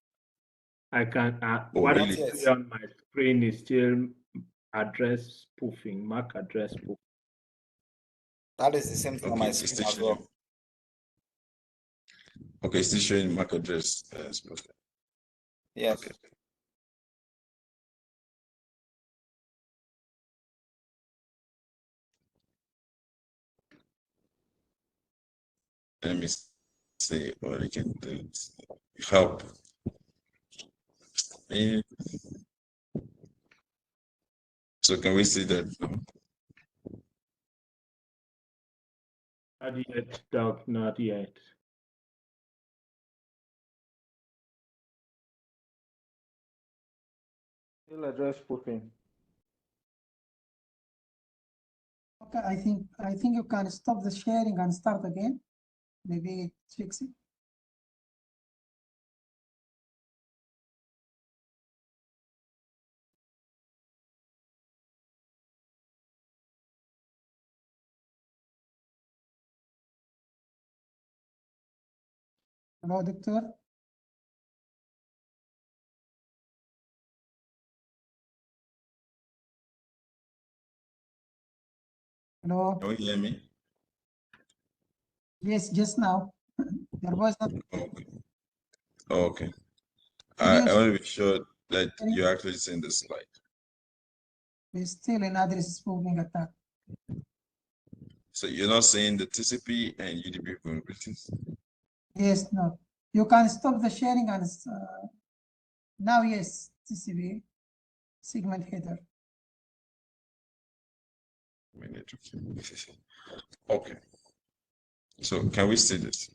I can. Oh, What I really? see on my screen is still address spoofing, MAC address spoofing. That is the same thing on my Okay, it's screen still as well. showing. Okay, it's still showing MAC address. Yes. Okay. Let me see what I can do to help. So can we see that now? Not yet, Doc, not yet. Still address spoofing. Okay, I think you can stop the sharing and start again. Maybe it fix it. Hello, doctor. Hello. Can you hear me? Yes, just now. Your voice not. Okay. Okay. Can I you want to be sure that Can you- you're actually seeing the slide. We're still in address spoofing attack. So you're not seeing the TCP and UDP vulnerabilities? Yes, no. You can stop the sharing and now yes, TCP segment header. Okay. So can we see this?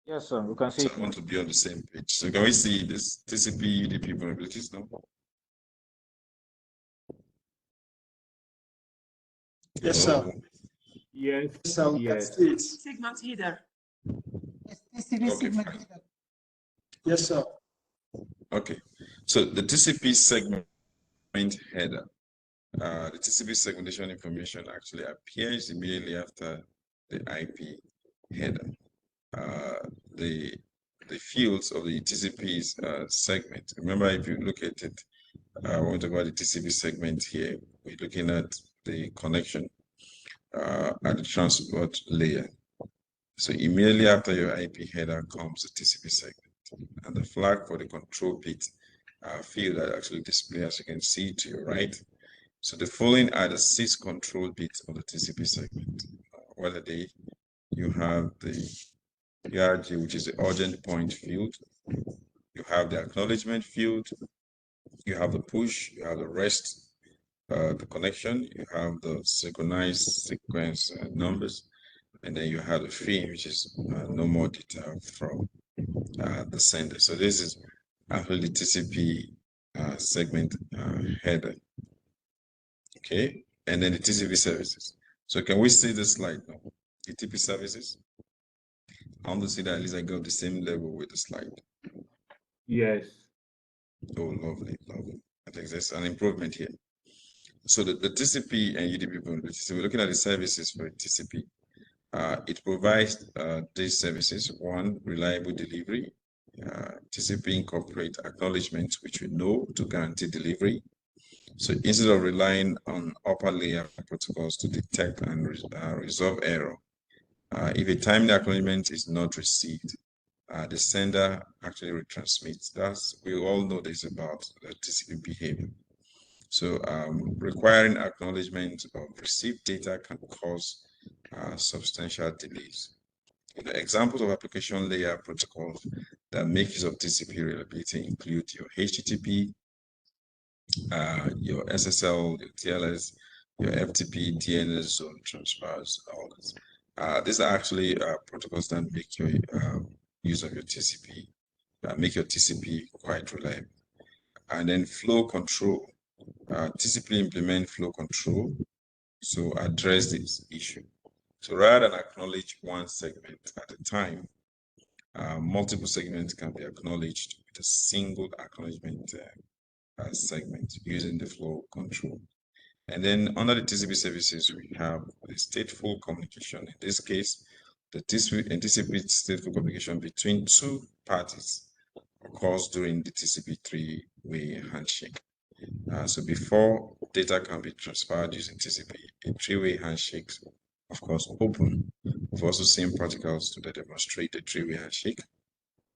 Yes, sir. You can see So it I now. want to be on the same page. So can we see this TCP UDP vulnerabilities now? Yes, sir. Hello? Yes, So yes. that's it. Segment header. Yes, TCP Okay, segment fine. header. Yes, sir. Okay. So the TCP segment header, the TCP segmentation information actually appears immediately after the IP header. The fields of the TCP segment. Remember, if you look at it, when we talk about the TCP segment here, we're looking at the connection at the transport layer. So immediately after your IP header comes the TCP segment, and the flag for the control bit field that actually display, as you can see to your right. So the following are the 6 control bits of the TCP segment. What are they? You have the PRG, which is the urgent point field. You have the acknowledgement field. You have the push. You have the rest, the connection. You have the synchronized sequence numbers. And then you have the free, which is no more data from the sender. So this is actually the TCP segment header. Okay, and then the TCP services. So can we see the slide now? The TCP services. I want to see that at least I go the same level with the slide. Yes. Oh, lovely, lovely. I think there's an improvement here. So the TCP and UDP vulnerability. So we're looking at the services for TCP. It provides these services: one, reliable delivery. TCP incorporate acknowledgement, which we know to guarantee delivery. So instead of relying on upper layer protocols to detect and resolve error, if a timely acknowledgement is not received, the sender actually retransmits. We all know this about TCP behavior. So requiring acknowledgement of received data can cause substantial delays. Examples of application layer protocols that make use of TCP reliability include your HTTP, your SSL, your TLS, your FTP, DNS zone transfers, all this. These are actually protocols that make your use of your TCP, make your TCP quite reliable. And then flow control. TCP implement flow control to address this issue. So rather than acknowledge one segment at a time, multiple segments can be acknowledged with a single acknowledgement segment using the flow control. And then under the TCP services, we have the stateful communication. In this case, the TCP anticipates stateful communication between two parties occurs during the TCP three-way handshake. So before data can be transferred using TCP, a three-way handshake, of course, open. We've also seen practicals to demonstrate the three-way handshake.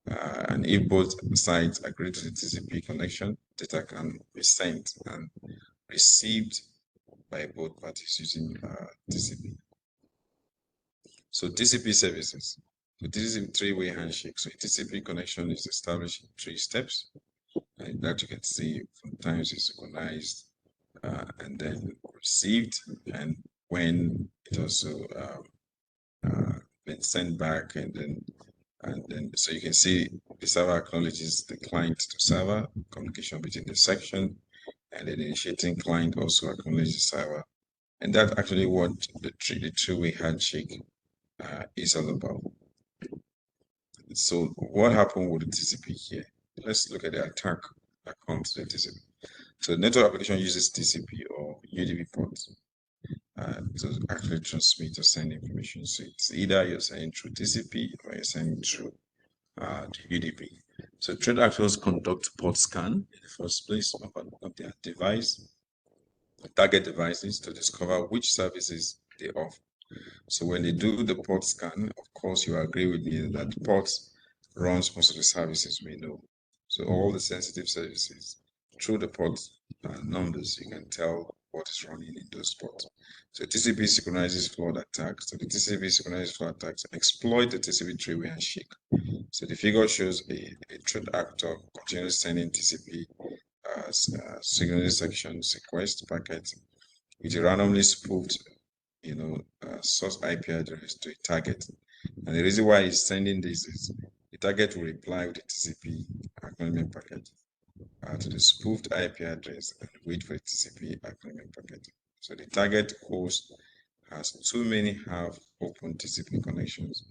And if both sides agree to the TCP connection, data can be sent and received by both parties using TCP. So TCP services. So this is a three-way handshake. So a TCP connection is established in 3 steps. And that you can see sometimes it's synchronized and then received, and when it also been sent back, and then so you can see the server acknowledges the client to server communication between the section, and the initiating client also acknowledges the server, and that's actually what the two-way handshake is all about. So what happened with the TCP here? Let's look at the attack that comes to the TCP. So the network application uses TCP or UDP ports to actually transmit or send information. So it's either you're sending through TCP or you're sending through the UDP. So threat actors conduct port scan in the first place of their device, target devices, to discover which services they offer. So when they do the port scan, of course, you agree with me that the ports runs most of the services we know. So all the sensitive services, through the port numbers, you can tell what is running in those ports. So TCP synchronizes flood attacks. So the TCP synchronizes flood attacks exploit the TCP three-way handshake. So the figure shows a threat actor continuously sending TCP signal section request packets with a randomly spoofed source IP address to a target. And the reason why he's sending this is the target will reply with a TCP acknowledgement packet to the spoofed IP address and wait for a TCP acknowledgement packet. So the target host has too many have open TCP connections,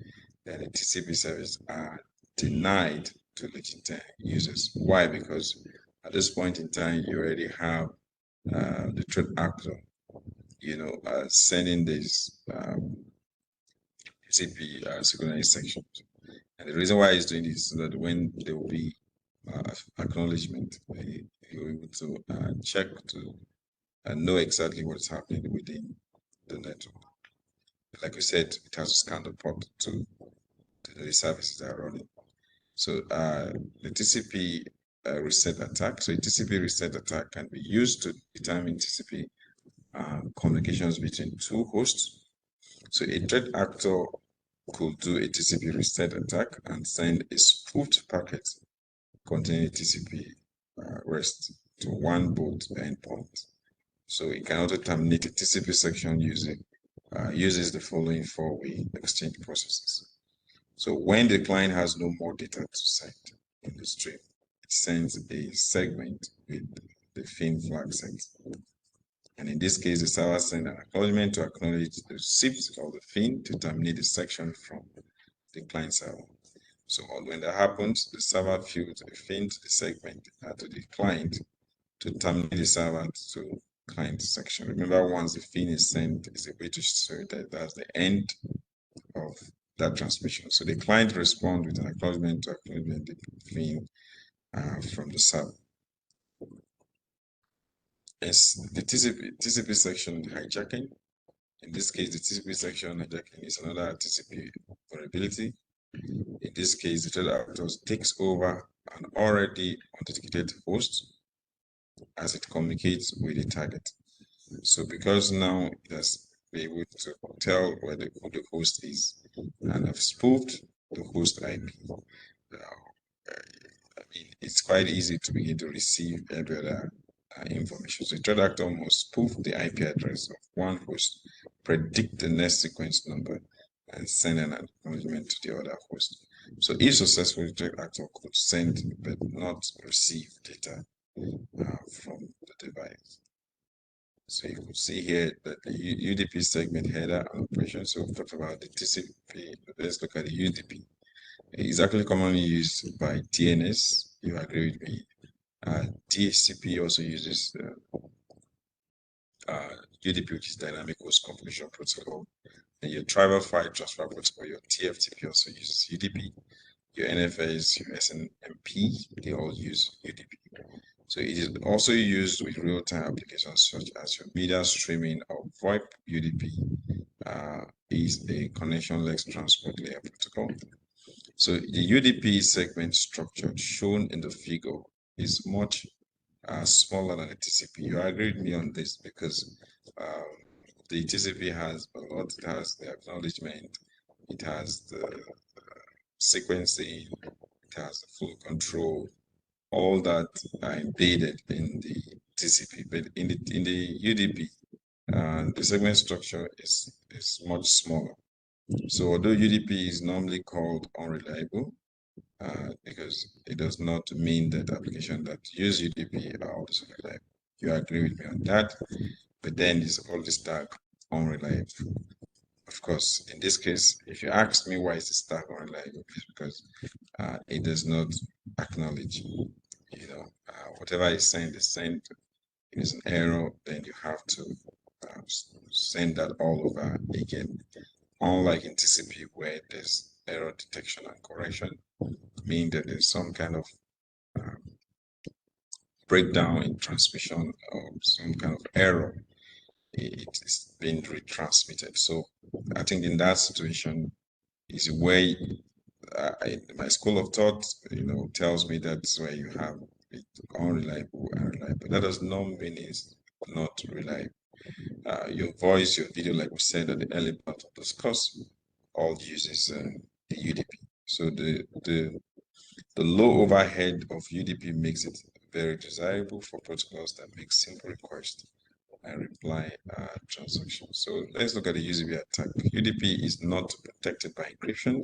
then the TCP service are denied to legitimate users. Why? Because at this point in time, you already have the threat actor sending these TCP synchronized sections. And the reason why he's doing this is so that when there will be acknowledgement, you're able to check to know exactly what's happening within the network. Like we said, it has to scan the port to the services that are running. So the TCP reset attack. So a TCP reset attack can be used to determine TCP communications between two hosts. So a threat actor could do a TCP reset attack and send a spoofed packet containing a TCP rest to one boot endpoint. So it can also terminate a TCP section uses the following 4-way exchange processes. So when the client has no more data to send in the stream, it sends a segment with the fin flag set. And in this case, the server sends an acknowledgement to acknowledge the receipt of the fin to terminate the section from the client server. So when that happens, the server fills a fin to the segment to the client to terminate the server to client section. Remember, once the fin is sent, it's a way to show that that's the end of that transmission. So the client responds with an acknowledgement to acknowledge the fin from the server. As the TCP section hijacking. In this case, the TCP section hijacking is another TCP vulnerability. In this case, the threat actor takes over an already authenticated host as it communicates with the target. So because now it has been able to tell who the host is and have spoofed the host IP, it's quite easy to begin to receive every other information. So the threat actor must spoof the IP address of one host, predict the next sequence number, and send an acknowledgement to the other host. So if successful, the threat actor could send but not receive data from the device. So you could see here that the UDP segment header and operation. So we've talked about the TCP. Let's look at the UDP. It's actually commonly used by DNS. You agree with me? DHCP also uses UDP, which is Dynamic Host Configuration Protocol, and your Tribal File Transfer Protocol, your TFTP also uses UDP. Your NFS, your SNMP, they all use UDP. So it is also used with real-time applications such as your media streaming or VoIP. UDP is a connectionless transport layer protocol. So the UDP segment structure shown in the figure is much smaller than the TCP. You agree with me on this because the TCP has a lot. It has the acknowledgement, it has the sequencing, it has the full control, all that are embedded in the TCP. But in the UDP, the segment structure is much smaller. So although UDP is normally called unreliable, because it does not mean that applications that use UDP are always reliable. You agree with me on that, but then it's always tagged unreliable. Of course, in this case, if you ask me why is this tagged unreliable, it's because it does not acknowledge, whatever is sent is sent. If it's an error, then you have to send that all over again. Unlike in TCP, where there's error detection and correction, meaning that there's some kind of breakdown in transmission or some kind of error, it is being retransmitted. So I think in that situation is where my school of thought, tells me that's where you have it unreliable and reliable. That does not mean it's not reliable. Your voice, your video, like we said at the early part of this course, all uses the UDP. So the low overhead of UDP makes it very desirable for protocols that make simple requests and reply transactions. So let's look at the UDP attack. UDP is not protected by encryption.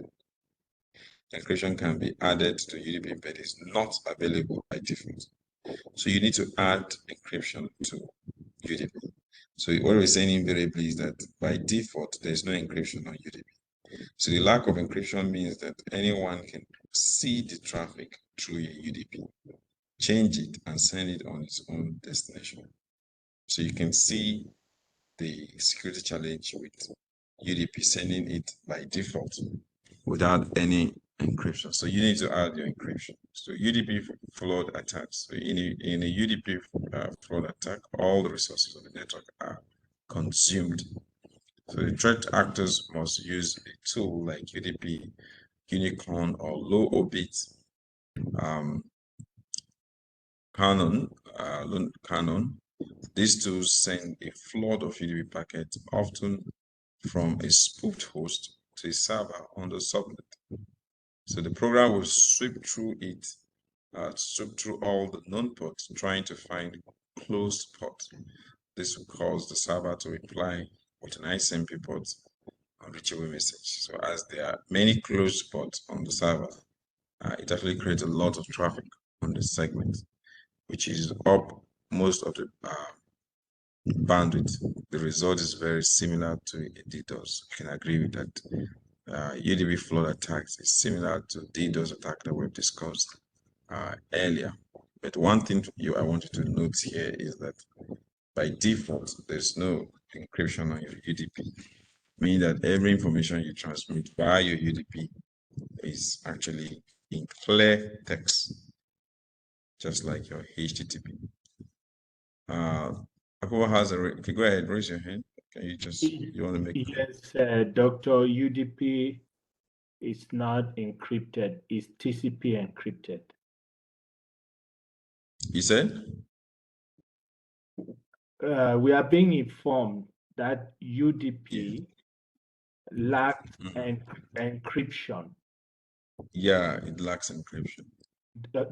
Encryption can be added to UDP, but is not available by default. So you need to add encryption to UDP. So what we're saying invariably is that by default, there's no encryption on UDP. So the lack of encryption means that anyone can see the traffic through your UDP, change it, and send it on its own destination. So you can see the security challenge with UDP sending it by default without any encryption. So you need to add your encryption. So UDP flood attacks. So in a UDP flood attack, all the resources of the network are consumed. So the threat actors must use a tool like UDP, Unicorn, or low orbit Canon. These tools send a flood of UDP packets, often from a spoofed host to a server on the subnet. So the program will sweep through it, sweep through all the known ports, trying to find closed ports. This will cause the server to reply with an ISMP port unreachable message. So as there are many closed ports on the server, it actually creates a lot of traffic on the segment, which is up most of the bandwidth. The result is very similar to a DDoS. You can agree with that. UDP flood attacks is similar to DDoS attack that we've discussed earlier. But one thing I want you to note here is that by default, there's no encryption on your UDP, meaning that every information you transmit via your UDP is actually in clear text, just like your HTTP. Apple has okay, go ahead, raise your hand. Can you want to make? Yes, Dr. UDP is not encrypted, it's TCP encrypted. You said? We are being informed that UDP lacks encryption. Yeah, it lacks encryption.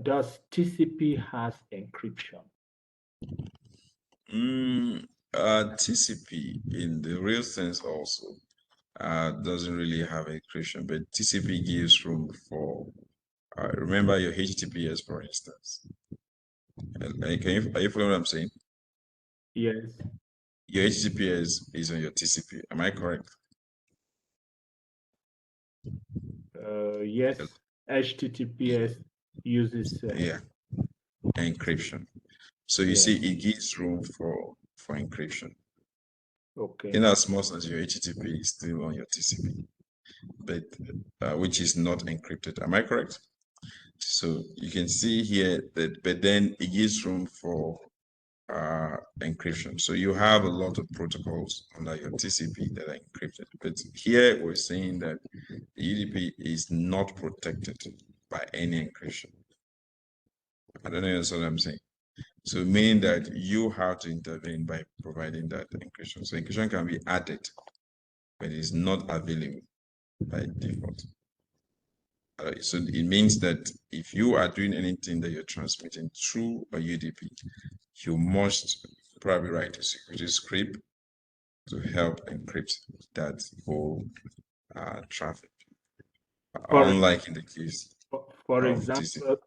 Does TCP has encryption? TCP in the real sense also doesn't really have encryption, but TCP gives room for remember your HTTPS, for instance. Are you following what I'm saying? Yes. Your HTTPS is on your TCP. Am I correct? Yes. HTTPS uses encryption. So you see, it gives room for encryption. Okay. in as much as your HTTP is still on your TCP, but which is not encrypted. Am I correct? So you can see here that, but then it gives room for encryption. So you have a lot of protocols under your TCP that are encrypted. But here we're saying that the UDP is not protected by any encryption. I don't know what I'm saying. So meaning that you have to intervene by providing that encryption. So encryption can be added, but it is not available by default. So it means that if you are doing anything that you're transmitting through a UDP, you must probably write a security script to help encrypt that whole traffic. Unlike in the case For of TCP.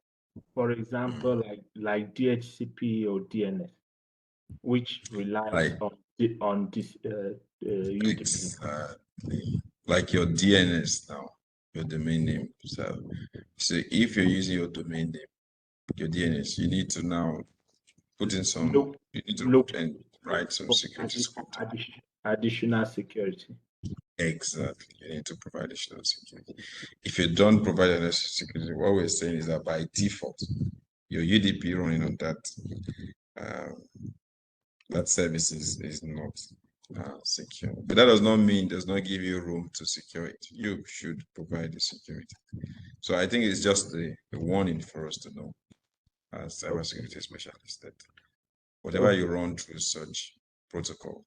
example, like DHCP or DNS, which relies Like, on this UDP. exactly. Like your DNS now, your domain name. So if you're using your domain name, your DNS, you need to now put in some, you need to look and write some security script. Additional security. Exactly. You need to provide additional security. If you don't provide additional security, what we're saying is that by default, your UDP running on that service is not secure. But that does not mean, does not give you room to secure it. You should provide the security. So I think it's just a warning for us to know as cybersecurity specialists that whatever you run through such protocol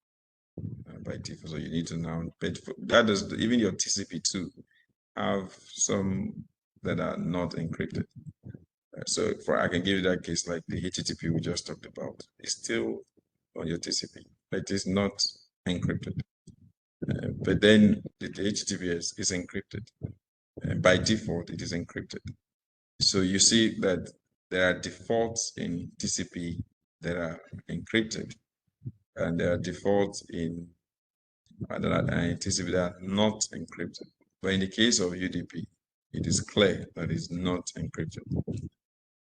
by default, so you need to now, but that does, even your TCP too have some that are not encrypted. So I can give you that case, like the HTTP we just talked about, it's still on your TCP, but it is not encrypted. But then the HTTPS is encrypted. By default, it is encrypted. So you see that there are defaults in TCP that are encrypted, and there are defaults in TCP that are not encrypted. But in the case of UDP, it is clear that it's not encrypted.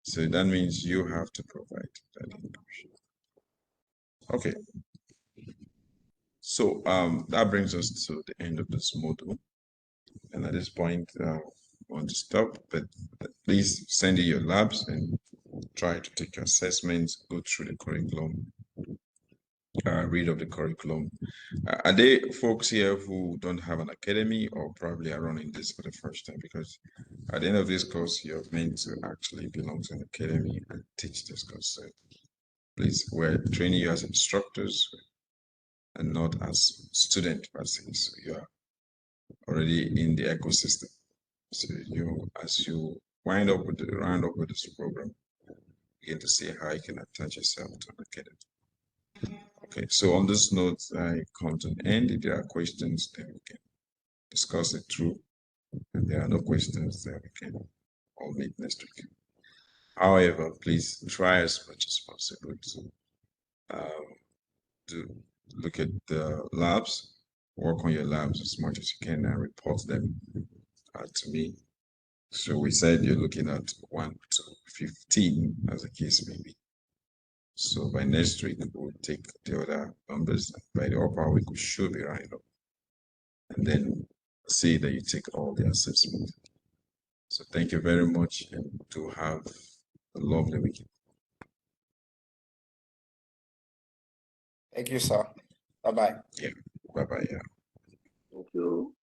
So that means you have to provide that encryption. Okay. So that brings us to the end of this module. And at this point, I want to stop, but please send in your labs and try to take your assessments, go through the curriculum, read of the curriculum. Are there folks here who don't have an academy or probably are running this for the first time? Because at the end of this course, you're meant to actually belong to an academy and teach this course. So please, we're training you as instructors and not as student persons. So you are already in the ecosystem. So as you round up with this program, begin to see how you can attach yourself to an academy. Okay, so on this note, I come to an end. If there are questions, then we can discuss it through. And there are no questions, then we can all meet next week. However, please try as much as possible to look at the labs, work on your labs as much as you can, and report them to me. So we said you're looking at 1 to 15 as the case may be. So by next week, we'll take the other numbers. By the upper week, we should be running up. And then see that you take all the assessment. So thank you very much and do have a lovely weekend. Thank you, sir. Bye-bye. Yeah. Bye-bye. Yeah. Thank you.